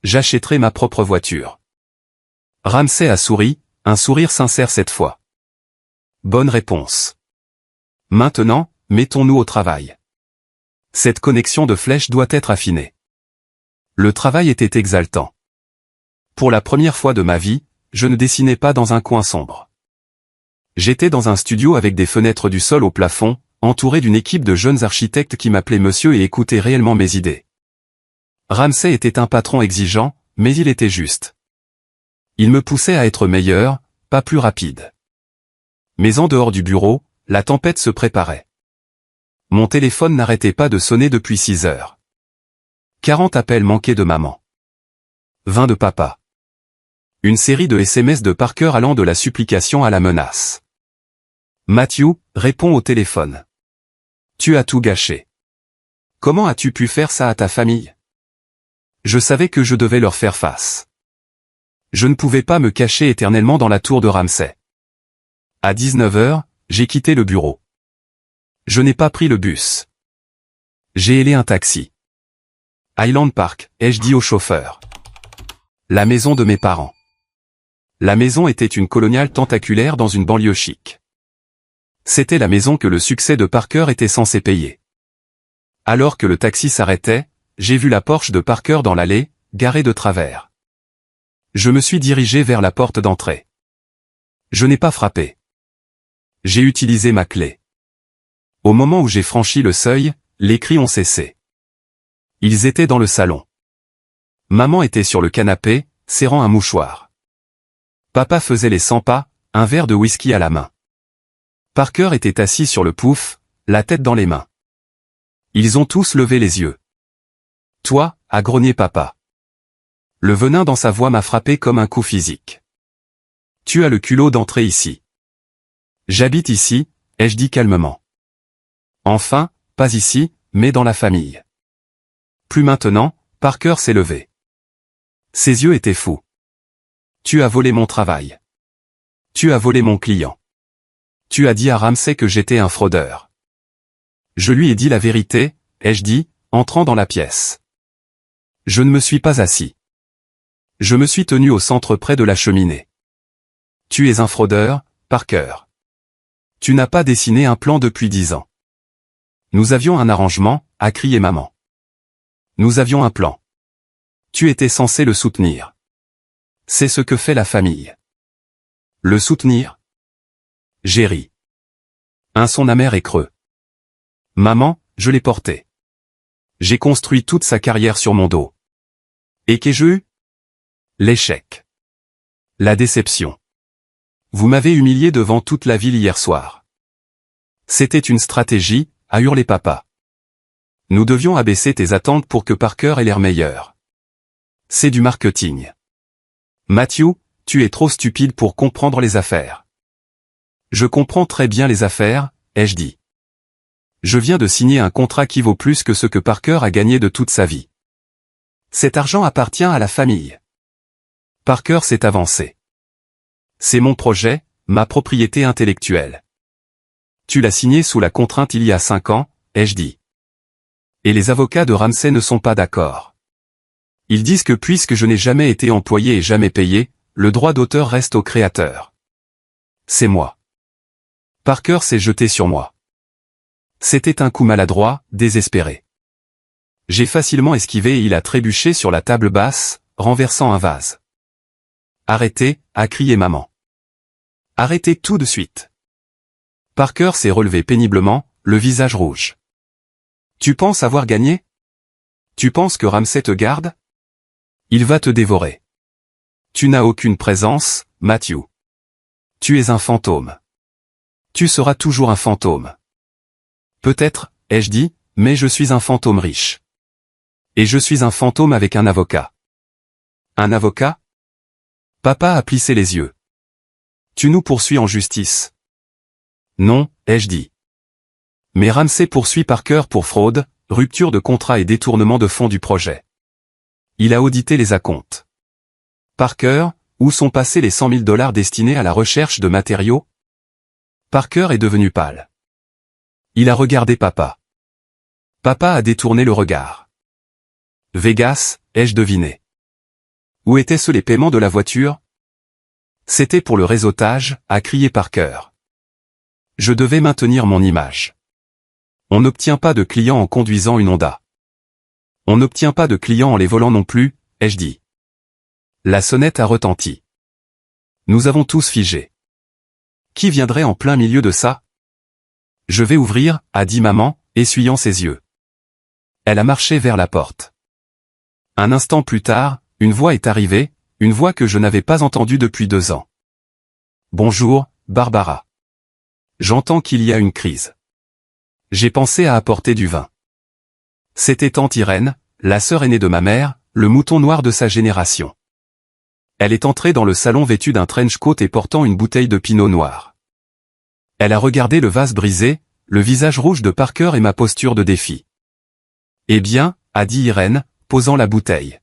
J'achèterai ma propre voiture. Ramsay a souri, un sourire sincère cette fois. Bonne réponse. Maintenant, mettons-nous au travail. Cette connexion de flèches doit être affinée. Le travail était exaltant. Pour la première fois de ma vie, je ne dessinais pas dans un coin sombre. J'étais dans un studio avec des fenêtres du sol au plafond, entouré d'une équipe de jeunes architectes qui m'appelaient monsieur et écoutaient réellement mes idées. Ramsay était un patron exigeant, mais il était juste. Il me poussait à être meilleur, pas plus rapide. Mais en dehors du bureau, la tempête se préparait. Mon téléphone n'arrêtait pas de sonner depuis 6 heures. 40 appels manqués de maman. 20 de papa. Une série de SMS de Parker allant de la supplication à la menace. Matthew, réponds au téléphone. Tu as tout gâché. Comment as-tu pu faire ça à ta famille? Je savais que je devais leur faire face. Je ne pouvais pas me cacher éternellement dans la tour de Ramsay. À 19 heures, j'ai quitté le bureau. Je n'ai pas pris le bus. J'ai hélé un taxi. Highland Park, ai-je dit au chauffeur. La maison de mes parents. La maison était une coloniale tentaculaire dans une banlieue chic. C'était la maison que le succès de Parker était censé payer. Alors que le taxi s'arrêtait, j'ai vu la Porsche de Parker dans l'allée, garée de travers. Je me suis dirigé vers la porte d'entrée. Je n'ai pas frappé. J'ai utilisé ma clé. Au moment où j'ai franchi le seuil, les cris ont cessé. Ils étaient dans le salon. Maman était sur le canapé, serrant un mouchoir. Papa faisait les 100 pas, un verre de whisky à la main. Parker était assis sur le pouf, la tête dans les mains. Ils ont tous levé les yeux. Toi, a grogné papa. Le venin dans sa voix m'a frappé comme un coup physique. Tu as le culot d'entrer ici. J'habite ici, ai-je dit calmement. Enfin, pas ici, mais dans la famille. Plus maintenant, Parker s'est levé. Ses yeux étaient fous. Tu as volé mon travail. Tu as volé mon client. Tu as dit à Ramsay que j'étais un fraudeur. Je lui ai dit la vérité, ai-je dit, entrant dans la pièce. Je ne me suis pas assis. Je me suis tenu au centre près de la cheminée. Tu es un fraudeur, Parker. Tu n'as pas dessiné un plan depuis 10 ans. Nous avions un arrangement, a crié maman. Nous avions un plan. Tu étais censé le soutenir. C'est ce que fait la famille. Le soutenir? J'ai ri. Un son amer et creux. Maman, je l'ai porté. J'ai construit toute sa carrière sur mon dos. Et qu'ai-je eu? L'échec. La déception. Vous m'avez humilié devant toute la ville hier soir. C'était une stratégie, a hurlé papa. Nous devions abaisser tes attentes pour que Parker ait l'air meilleur. C'est du marketing. Matthew, tu es trop stupide pour comprendre les affaires. Je comprends très bien les affaires, ai-je dit. Je viens de signer un contrat qui vaut plus que ce que Parker a gagné de toute sa vie. Cet argent appartient à la famille. Parker s'est avancé. C'est mon projet, ma propriété intellectuelle. Tu l'as signé sous la contrainte il y a 5 ans, ai-je dit. Et les avocats de Ramsay ne sont pas d'accord. Ils disent que puisque je n'ai jamais été employé et jamais payé, le droit d'auteur reste au créateur. C'est moi. Parker s'est jeté sur moi. C'était un coup maladroit, désespéré. J'ai facilement esquivé et il a trébuché sur la table basse, renversant un vase. Arrêtez, a crié maman. Arrêtez tout de suite. Parker s'est relevé péniblement, le visage rouge. Tu penses avoir gagné? Tu penses que Ramsay te garde? Il va te dévorer. Tu n'as aucune présence, Matthew. Tu es un fantôme. Tu seras toujours un fantôme. Peut-être, ai-je dit, mais je suis un fantôme riche. Et je suis un fantôme avec un avocat. Un avocat? Papa a plissé les yeux. Tu nous poursuis en justice. Non, ai-je dit. Mais Ramsay poursuit Parker pour fraude, rupture de contrat et détournement de fonds du projet. Il a audité les acomptes. Parker, où sont passés les 100 000 $ destinés à la recherche de matériaux? Parker est devenu pâle. Il a regardé papa. Papa a détourné le regard. Vegas, ai-je deviné. Où étaient-ce les paiements de la voiture? C'était pour le réseautage, a crié Parker. Je devais maintenir mon image. On n'obtient pas de clients en conduisant une Honda. On n'obtient pas de clients en les volant non plus, ai-je dit. La sonnette a retenti. Nous avons tous figé. Qui viendrait en plein milieu de ça? Je vais ouvrir, a dit maman, essuyant ses yeux. Elle a marché vers la porte. Un instant plus tard, une voix est arrivée, une voix que je n'avais pas entendue depuis 2 ans. Bonjour, Barbara. J'entends qu'il y a une crise. J'ai pensé à apporter du vin. C'était tante Irène, la sœur aînée de ma mère, le mouton noir de sa génération. Elle est entrée dans le salon vêtue d'un trench coat et portant une bouteille de pinot noir. Elle a regardé le vase brisé, le visage rouge de Parker et ma posture de défi. Eh bien, a dit Irène, posant la bouteille.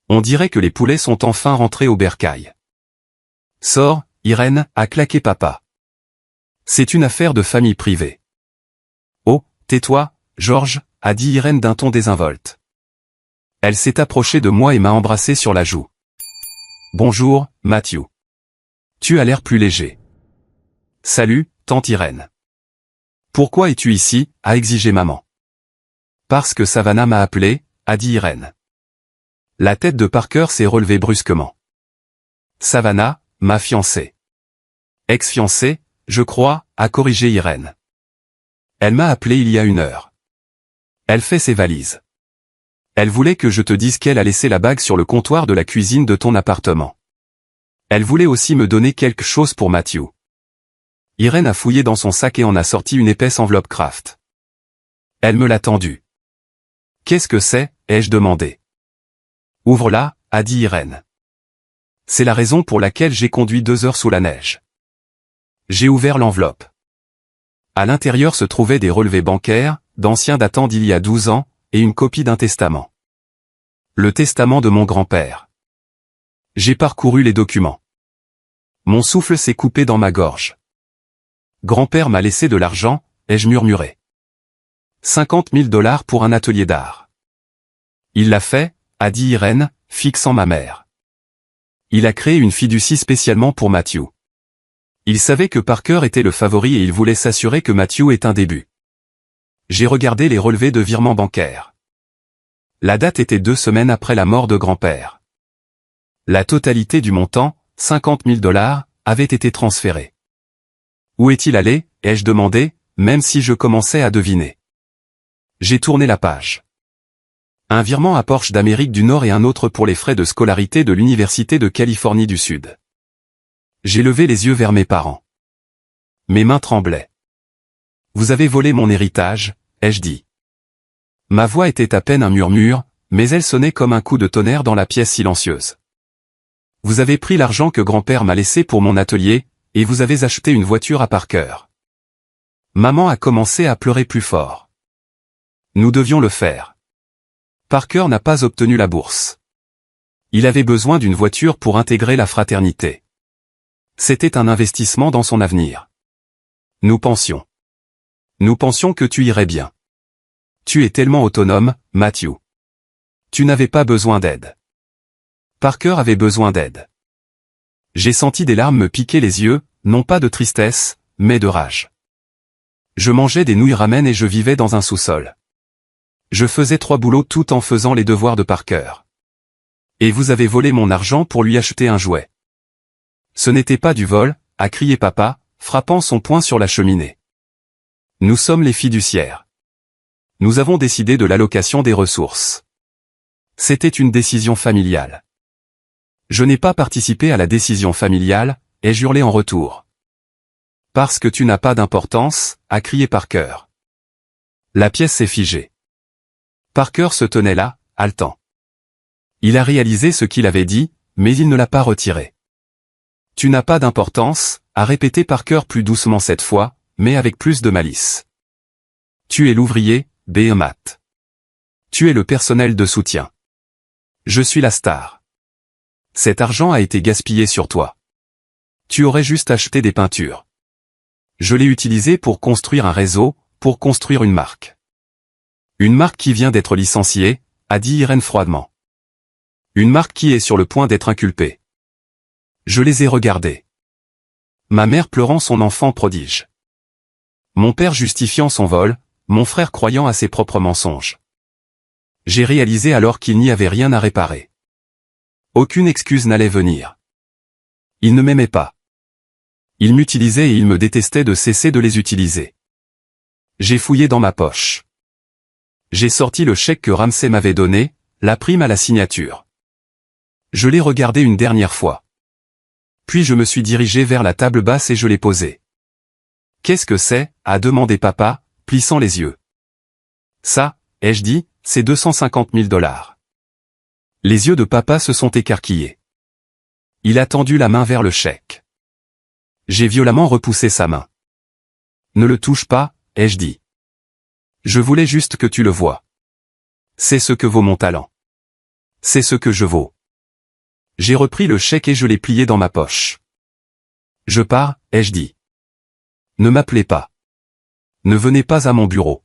On dirait que les poulets sont enfin rentrés au bercail. Sors, Irène, a claqué papa. C'est une affaire de famille privée. Tais-toi, Georges, a dit Irène d'un ton désinvolte. Elle s'est approchée de moi et m'a embrassé sur la joue. Bonjour, Matthew. Tu as l'air plus léger. Salut, tante Irène. Pourquoi es-tu ici, a exigé maman. Parce que Savannah m'a appelé, a dit Irène. La tête de Parker s'est relevée brusquement. Savannah, ma fiancée. Ex-fiancée, je crois, a corrigé Irène. Elle m'a appelé il y a 1 heure. Elle fait ses valises. Elle voulait que je te dise qu'elle a laissé la bague sur le comptoir de la cuisine de ton appartement. Elle voulait aussi me donner quelque chose pour Matthew. Irène a fouillé dans son sac et en a sorti une épaisse enveloppe Kraft. Elle me l'a tendue. Qu'est-ce que c'est, ai-je demandé. Ouvre-la, a dit Irène. C'est la raison pour laquelle j'ai conduit 2 heures sous la neige. J'ai ouvert l'enveloppe. À l'intérieur se trouvaient des relevés bancaires, d'anciens datant d'il y a 12 ans, et une copie d'un testament. Le testament de mon grand-père. J'ai parcouru les documents. Mon souffle s'est coupé dans ma gorge. Grand-père m'a laissé de l'argent, ai-je murmuré. 50 000 $ pour un atelier d'art. Il l'a fait, a dit Irène, fixant ma mère. Il a créé une fiducie spécialement pour Matthew. Il savait que Parker était le favori et il voulait s'assurer que Matthew ait un début. J'ai regardé les relevés de virement bancaire. La date était 2 semaines après la mort de grand-père. La totalité du montant, 50 000 $, avait été transférée. Où est-il allé, ai-je demandé, même si je commençais à deviner. J'ai tourné la page. Un virement à Porsche d'Amérique du Nord et un autre pour les frais de scolarité de l'Université de Californie du Sud. J'ai levé les yeux vers mes parents. Mes mains tremblaient. Vous avez volé mon héritage, ai-je dit. Ma voix était à peine un murmure, mais elle sonnait comme un coup de tonnerre dans la pièce silencieuse. Vous avez pris l'argent que grand-père m'a laissé pour mon atelier, et vous avez acheté une voiture à Parker. Maman a commencé à pleurer plus fort. Nous devions le faire. Parker n'a pas obtenu la bourse. Il avait besoin d'une voiture pour intégrer la fraternité. C'était un investissement dans son avenir. Nous pensions. Nous pensions que tu irais bien. Tu es tellement autonome, Matthew. Tu n'avais pas besoin d'aide. Parker avait besoin d'aide. J'ai senti des larmes me piquer les yeux, non pas de tristesse, mais de rage. Je mangeais des nouilles ramen et je vivais dans un sous-sol. Je faisais 3 boulots tout en faisant les devoirs de Parker. Et vous avez volé mon argent pour lui acheter un jouet. Ce n'était pas du vol, a crié papa, frappant son poing sur la cheminée. Nous sommes les fiduciaires. Nous avons décidé de l'allocation des ressources. C'était une décision familiale. Je n'ai pas participé à la décision familiale, ai-je hurlé en retour. Parce que tu n'as pas d'importance, a crié Parker. La pièce s'est figée. Parker se tenait là, haletant. Il a réalisé ce qu'il avait dit, mais il ne l'a pas retiré. Tu n'as pas d'importance, a répété Parker plus doucement cette fois, mais avec plus de malice. Tu es l'ouvrier, Matt. Tu es le personnel de soutien. Je suis la star. Cet argent a été gaspillé sur toi. Tu aurais juste acheté des peintures. Je l'ai utilisé pour construire un réseau, pour construire une marque. Une marque qui vient d'être licenciée, a dit Irène froidement. Une marque qui est sur le point d'être inculpée. Je les ai regardés. Ma mère pleurant son enfant prodige. Mon père justifiant son vol, mon frère croyant à ses propres mensonges. J'ai réalisé alors qu'il n'y avait rien à réparer. Aucune excuse n'allait venir. Ils ne m'aimaient pas. Ils m'utilisaient et ils me détestaient de cesser de les utiliser. J'ai fouillé dans ma poche. J'ai sorti le chèque que Ramsey m'avait donné, la prime à la signature. Je l'ai regardé une dernière fois. Puis je me suis dirigé vers la table basse et je l'ai posée. Qu'est-ce que c'est, a demandé papa, plissant les yeux. Ça, ai-je dit, c'est 250 000 $. Les yeux de papa se sont écarquillés. Il a tendu la main vers le chèque. J'ai violemment repoussé sa main. Ne le touche pas, ai-je dit. Je voulais juste que tu le vois. C'est ce que vaut mon talent. C'est ce que je vaux. J'ai repris le chèque et je l'ai plié dans ma poche. Je pars, ai-je dit. Ne m'appelez pas. Ne venez pas à mon bureau.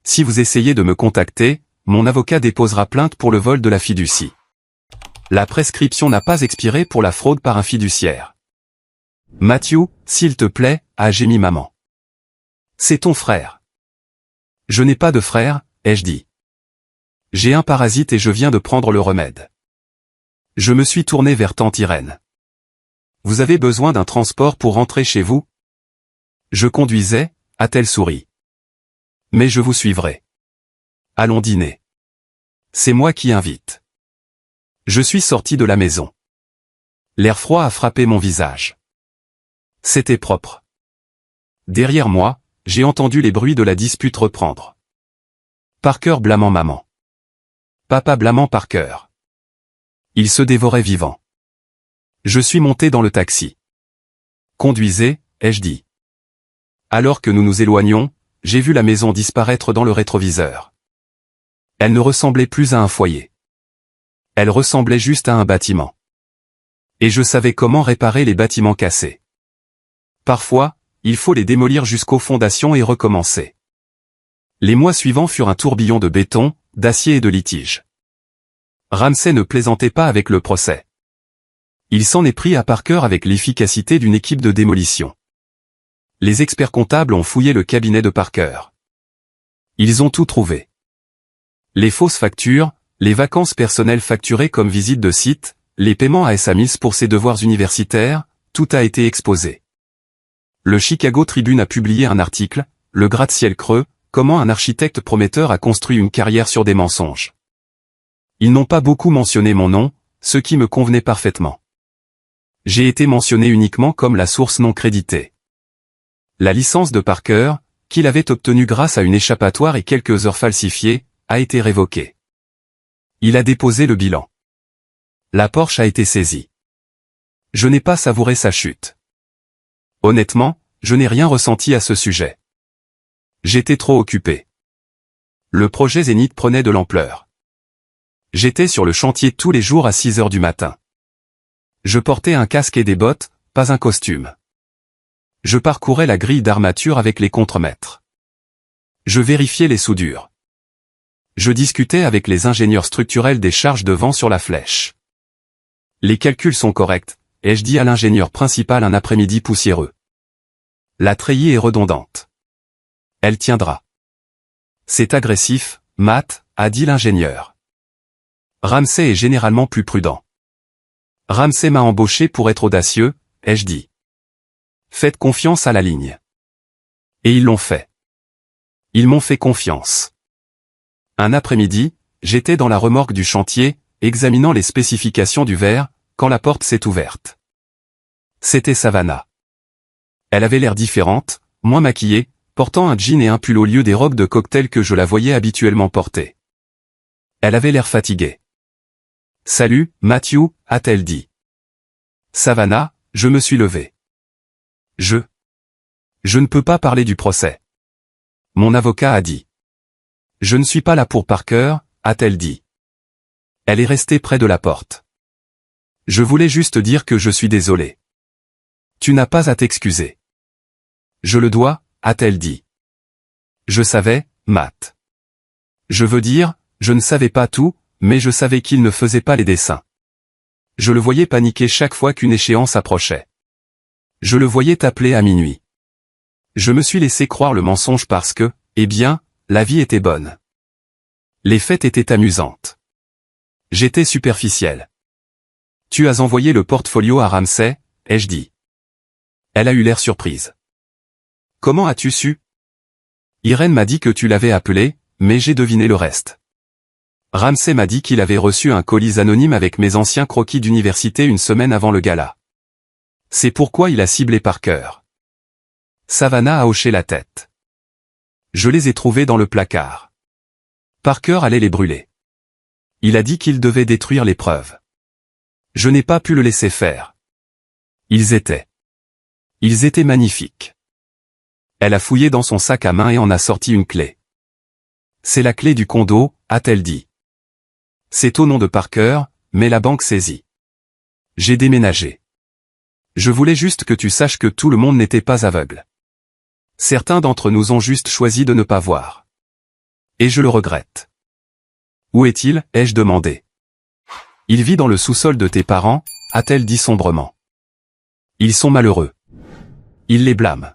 Si vous essayez de me contacter, mon avocat déposera plainte pour le vol de la fiducie. La prescription n'a pas expiré pour la fraude par un fiduciaire. Matthew, s'il te plaît, a gémi maman. C'est ton frère. Je n'ai pas de frère, ai-je dit. J'ai un parasite et je viens de prendre le remède. Je me suis tourné vers tante Irène. Vous avez besoin d'un transport pour rentrer chez vous? Je conduisais, a-t-elle souri. Mais je vous suivrai. Allons dîner. C'est moi qui invite. Je suis sorti de la maison. L'air froid a frappé mon visage. C'était propre. Derrière moi, j'ai entendu les bruits de la dispute reprendre. Parker blâmant maman. Papa blâmant Parker. Ils se dévoraient vivants. Je suis monté dans le taxi. Conduisez, ai-je dit. Alors que nous nous éloignions, j'ai vu la maison disparaître dans le rétroviseur. Elle ne ressemblait plus à un foyer. Elle ressemblait juste à un bâtiment. Et je savais comment réparer les bâtiments cassés. Parfois, il faut les démolir jusqu'aux fondations et recommencer. Les mois suivants furent un tourbillon de béton, d'acier et de litiges. Ramsay ne plaisantait pas avec le procès. Il s'en est pris à Parker avec l'efficacité d'une équipe de démolition. Les experts comptables ont fouillé le cabinet de Parker. Ils ont tout trouvé. Les fausses factures, les vacances personnelles facturées comme visite de site, les paiements à SA Mills pour ses devoirs universitaires, tout a été exposé. Le Chicago Tribune a publié un article, Le gratte-ciel creux, comment un architecte prometteur a construit une carrière sur des mensonges. Ils n'ont pas beaucoup mentionné mon nom, ce qui me convenait parfaitement. J'ai été mentionné uniquement comme la source non créditée. La licence de Parker, qu'il avait obtenue grâce à une échappatoire et quelques heures falsifiées, a été révoquée. Il a déposé le bilan. La Porsche a été saisie. Je n'ai pas savouré sa chute. Honnêtement, je n'ai rien ressenti à ce sujet. J'étais trop occupé. Le projet Zénith prenait de l'ampleur. J'étais sur le chantier tous les jours à 6 heures du matin. Je portais un casque et des bottes, pas un costume. Je parcourais la grille d'armature avec les contremaîtres. Je vérifiais les soudures. Je discutais avec les ingénieurs structurels des charges de vent sur la flèche. Les calculs sont corrects, ai-je dit à l'ingénieur principal un après-midi poussiéreux. La treillis est redondante. Elle tiendra. C'est agressif, Matt, a dit l'ingénieur. Ramsay est généralement plus prudent. Ramsay m'a embauché pour être audacieux, ai-je dit. Faites confiance à la ligne. Et ils l'ont fait. Ils m'ont fait confiance. Un après-midi, j'étais dans la remorque du chantier, examinant les spécifications du verre, quand la porte s'est ouverte. C'était Savannah. Elle avait l'air différente, moins maquillée, portant un jean et un pull au lieu des robes de cocktail que je la voyais habituellement porter. Elle avait l'air fatiguée. « Salut, Matthew », a-t-elle dit. « Savannah », je me suis levé. Je ne peux pas parler du procès. Mon avocat a dit. « Je ne suis pas là pour Parker », a-t-elle dit. Elle est restée près de la porte. « Je voulais juste dire que je suis désolé. »« Tu n'as pas à t'excuser. »« Je le dois », a-t-elle dit. « Je savais, Matt. Je veux dire, je ne savais pas tout, mais je savais qu'il ne faisait pas les dessins. Je le voyais paniquer chaque fois qu'une échéance approchait. Je le voyais t'appeler à minuit. Je me suis laissé croire le mensonge parce que, eh bien, la vie était bonne. Les fêtes étaient amusantes. J'étais superficiel. Tu as envoyé le portfolio à Ramsay, ai-je dit. Elle a eu l'air surprise. Comment as-tu su? Irène m'a dit que tu l'avais appelé, mais j'ai deviné le reste. Ramsay m'a dit qu'il avait reçu un colis anonyme avec mes anciens croquis d'université une semaine avant le gala. C'est pourquoi il a ciblé Parker. Savannah a hoché la tête. Je les ai trouvés dans le placard. Parker allait les brûler. Il a dit qu'il devait détruire les preuves. Je n'ai pas pu le laisser faire. Ils étaient magnifiques. Elle a fouillé dans son sac à main et en a sorti une clé. C'est la clé du condo, a-t-elle dit. C'est au nom de Parker, mais la banque saisit. J'ai déménagé. Je voulais juste que tu saches que tout le monde n'était pas aveugle. Certains d'entre nous ont juste choisi de ne pas voir. Et je le regrette. Où est-il, ai-je demandé. Il vit dans le sous-sol de tes parents, a-t-elle dit sombrement. Ils sont malheureux. Il les blâme.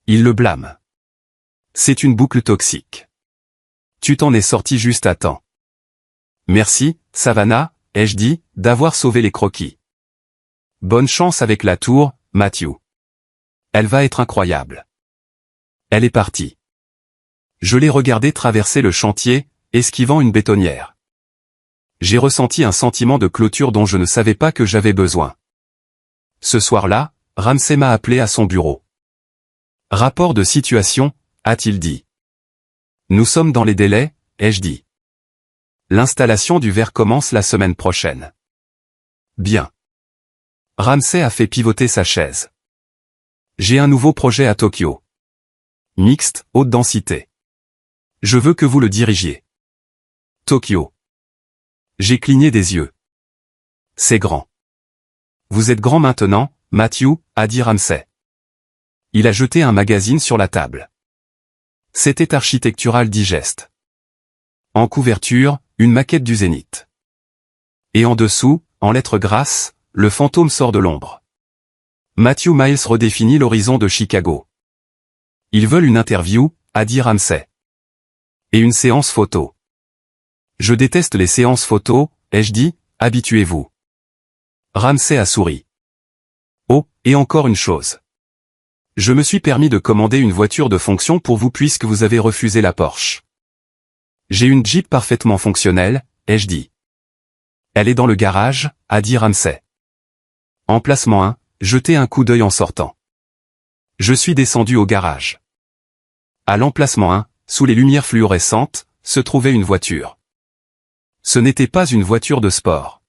Il le blâme. C'est une boucle toxique. Tu t'en es sorti juste à temps. Merci, Savannah, ai-je dit, d'avoir sauvé les croquis. Bonne chance avec la tour, Matthew. Elle va être incroyable. Elle est partie. Je l'ai regardée traverser le chantier, esquivant une bétonnière. J'ai ressenti un sentiment de clôture dont je ne savais pas que j'avais besoin. Ce soir-là, Ramsay m'a appelé à son bureau. Rapport de situation, a-t-il dit. Nous sommes dans les délais, ai-je dit. L'installation du verre commence la semaine prochaine. Bien. Ramsay a fait pivoter sa chaise. J'ai un nouveau projet à Tokyo. Mixte, haute densité. Je veux que vous le dirigiez. Tokyo. J'ai cligné des yeux. C'est grand. Vous êtes grand maintenant, Matthew, a dit Ramsay. Il a jeté un magazine sur la table. C'était Architectural Digest. En couverture, une maquette du Zénith. Et en dessous, en lettres grasses, le fantôme sort de l'ombre. Matthew Miles redéfinit l'horizon de Chicago. Ils veulent une interview, a dit Ramsay. Et une séance photo. Je déteste les séances photo, ai-je dit, habituez-vous. Ramsay a souri. Oh, et encore une chose. Je me suis permis de commander une voiture de fonction pour vous puisque vous avez refusé la Porsche. J'ai une Jeep parfaitement fonctionnelle, ai-je dit. Elle est dans le garage, a dit Ramsay. Emplacement 1, jetez un coup d'œil en sortant. Je suis descendu au garage. À l'emplacement 1, sous les lumières fluorescentes, se trouvait une voiture. Ce n'était pas une voiture de sport.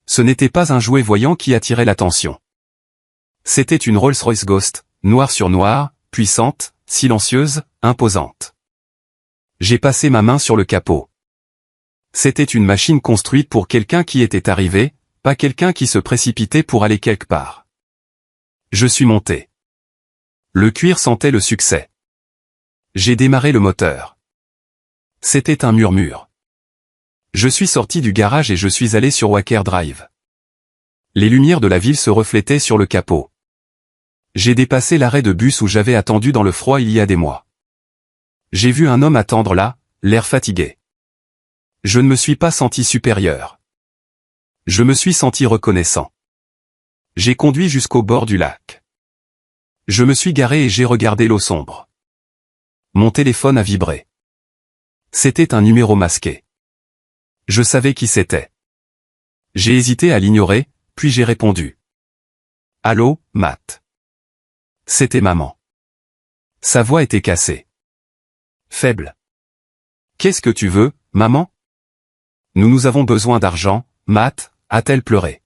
Ce n'était pas un jouet voyant qui attirait l'attention. C'était une Rolls-Royce Ghost, noir sur noir, puissante, silencieuse, imposante. J'ai passé ma main sur le capot. C'était une machine construite pour quelqu'un qui était arrivé, pas quelqu'un qui se précipitait pour aller quelque part. Je suis monté. Le cuir sentait le succès. J'ai démarré le moteur. C'était un murmure. Je suis sorti du garage et je suis allé sur Wacker Drive. Les lumières de la ville se reflétaient sur le capot. J'ai dépassé l'arrêt de bus où j'avais attendu dans le froid il y a des mois. J'ai vu un homme attendre là, l'air fatigué. Je ne me suis pas senti supérieur. Je me suis senti reconnaissant. J'ai conduit jusqu'au bord du lac. Je me suis garé et j'ai regardé l'eau sombre. Mon téléphone a vibré. C'était un numéro masqué. Je savais qui c'était. J'ai hésité à l'ignorer, puis j'ai répondu. Allô, Matt. C'était maman. Sa voix était cassée. Faible. Qu'est-ce que tu veux, maman? Nous avons besoin d'argent, Matt, a-t-elle pleuré.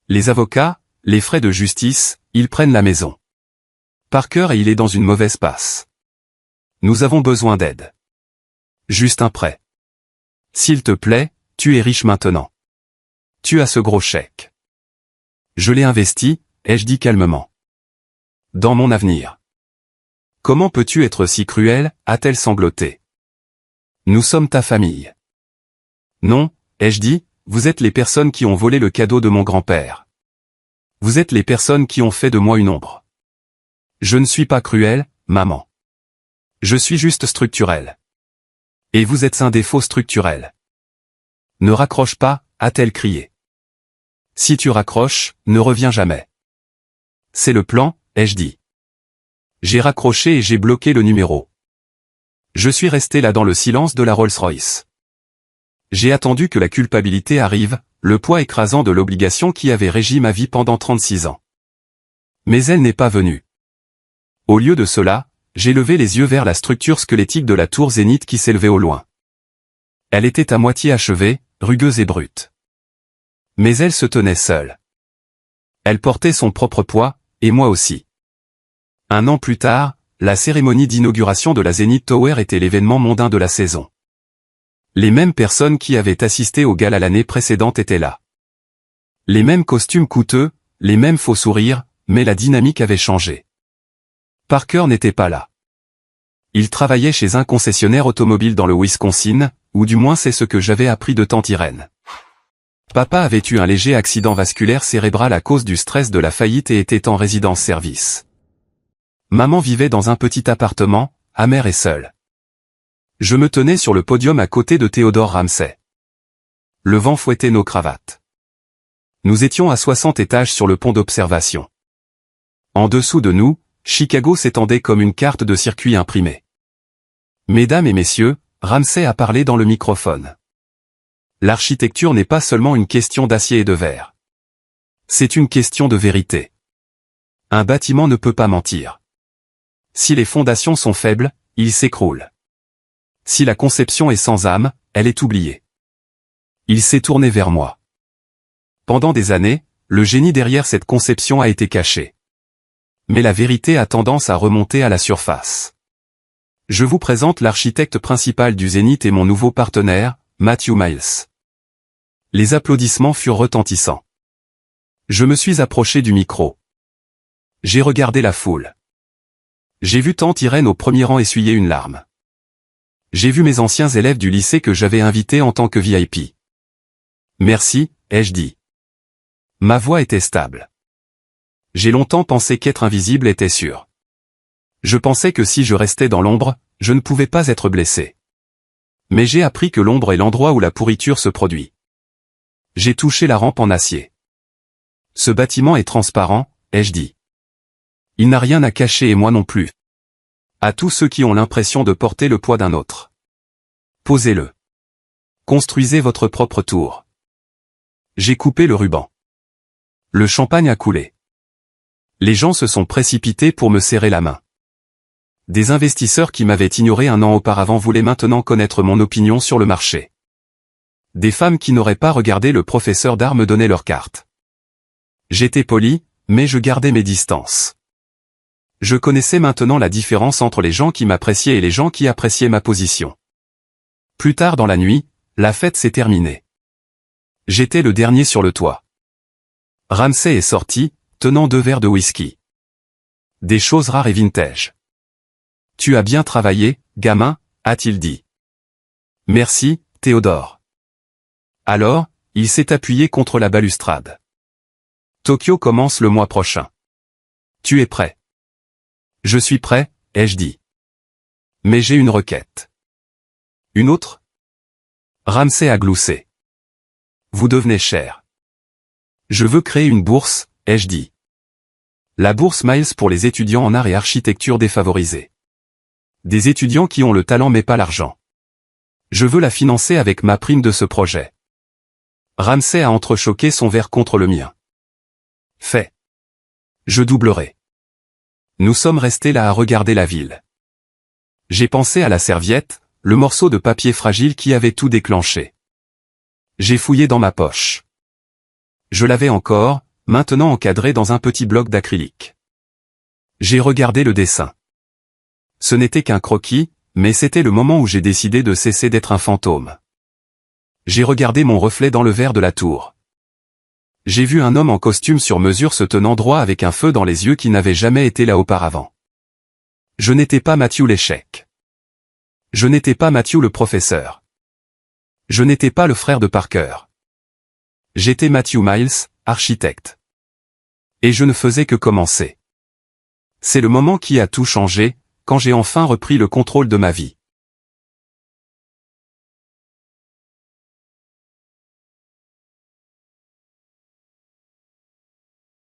Les avocats, les frais de justice, ils prennent la maison. Parker et il est dans une mauvaise passe. Nous avons besoin d'aide. Juste un prêt. S'il te plaît, tu es riche maintenant. Tu as ce gros chèque. Je l'ai investi, ai-je dit calmement. Dans mon avenir. Comment peux-tu être si cruel, a-t-elle sangloté. Nous sommes ta famille. Non, ai-je dit, vous êtes les personnes qui ont volé le cadeau de mon grand-père. Vous êtes les personnes qui ont fait de moi une ombre. Je ne suis pas cruel, maman. Je suis juste structurel. Et vous êtes un défaut structurel. Ne raccroche pas, a-t-elle crié. Si tu raccroches, ne reviens jamais. C'est le plan, ai-je dit. J'ai raccroché et j'ai bloqué le numéro. Je suis resté là dans le silence de la Rolls-Royce. J'ai attendu que la culpabilité arrive, le poids écrasant de l'obligation qui avait régi ma vie pendant 36 ans. Mais elle n'est pas venue. Au lieu de cela, j'ai levé les yeux vers la structure squelettique de la tour Zénith qui s'élevait au loin. Elle était à moitié achevée, rugueuse et brute. Mais elle se tenait seule. Elle portait son propre poids, et moi aussi. Un an plus tard, la cérémonie d'inauguration de la Zenith Tower était l'événement mondain de la saison. Les mêmes personnes qui avaient assisté au gala l'année précédente étaient là. Les mêmes costumes coûteux, les mêmes faux sourires, mais la dynamique avait changé. Parker n'était pas là. Il travaillait chez un concessionnaire automobile dans le Wisconsin, ou du moins c'est ce que j'avais appris de tante Irène. Papa avait eu un léger accident vasculaire cérébral à cause du stress de la faillite et était en résidence-service. Maman vivait dans un petit appartement, amère et seule. Je me tenais sur le podium à côté de Théodore Ramsay. Le vent fouettait nos cravates. Nous étions à 60 étages sur le pont d'observation. En dessous de nous, Chicago s'étendait comme une carte de circuit imprimée. Mesdames et messieurs, Ramsay a parlé dans le microphone. L'architecture n'est pas seulement une question d'acier et de verre. C'est une question de vérité. Un bâtiment ne peut pas mentir. Si les fondations sont faibles, il s'écroule. Si la conception est sans âme, elle est oubliée. Il s'est tourné vers moi. Pendant des années, le génie derrière cette conception a été caché. Mais la vérité a tendance à remonter à la surface. Je vous présente l'architecte principal du Zénith et mon nouveau partenaire, Matthew Miles. Les applaudissements furent retentissants. Je me suis approché du micro. J'ai regardé la foule. J'ai vu tante Irène au premier rang essuyer une larme. J'ai vu mes anciens élèves du lycée que j'avais invités en tant que VIP. Merci, ai-je dit. Ma voix était stable. J'ai longtemps pensé qu'être invisible était sûr. Je pensais que si je restais dans l'ombre, je ne pouvais pas être blessé. Mais j'ai appris que l'ombre est l'endroit où la pourriture se produit. J'ai touché la rampe en acier. Ce bâtiment est transparent, ai-je dit. Il n'a rien à cacher et moi non plus. À tous ceux qui ont l'impression de porter le poids d'un autre. Posez-le. Construisez votre propre tour. J'ai coupé le ruban. Le champagne a coulé. Les gens se sont précipités pour me serrer la main. Des investisseurs qui m'avaient ignoré un an auparavant voulaient maintenant connaître mon opinion sur le marché. Des femmes qui n'auraient pas regardé le professeur d'art me donnaient leurs cartes. J'étais poli, mais je gardais mes distances. Je connaissais maintenant la différence entre les gens qui m'appréciaient et les gens qui appréciaient ma position. Plus tard dans la nuit, la fête s'est terminée. J'étais le dernier sur le toit. Ramsay est sorti, tenant 2 verres de whisky. Des choses rares et vintage. Tu as bien travaillé, gamin, a-t-il dit. Merci, Théodore. Alors, il s'est appuyé contre la balustrade. Tokyo commence le mois prochain. Tu es prêt? Je suis prêt, ai-je dit. Mais j'ai une requête. Une autre? Ramsay a gloussé. Vous devenez cher. Je veux créer une bourse, ai-je dit. La bourse Miles pour les étudiants en art et architecture défavorisés. Des étudiants qui ont le talent mais pas l'argent. Je veux la financer avec ma prime de ce projet. Ramsay a entrechoqué son verre contre le mien. Fait. Je doublerai. Nous sommes restés là à regarder la ville. J'ai pensé à la serviette, le morceau de papier fragile qui avait tout déclenché. J'ai fouillé dans ma poche. Je l'avais encore, maintenant encadré dans un petit bloc d'acrylique. J'ai regardé le dessin. Ce n'était qu'un croquis, mais c'était le moment où j'ai décidé de cesser d'être un fantôme. J'ai regardé mon reflet dans le verre de la tour. J'ai vu un homme en costume sur mesure se tenant droit avec un feu dans les yeux qui n'avait jamais été là auparavant. Je n'étais pas Matthew l'échec. Je n'étais pas Matthew le professeur. Je n'étais pas le frère de Parker. J'étais Matthew Miles, architecte. Et je ne faisais que commencer. C'est le moment qui a tout changé, quand j'ai enfin repris le contrôle de ma vie.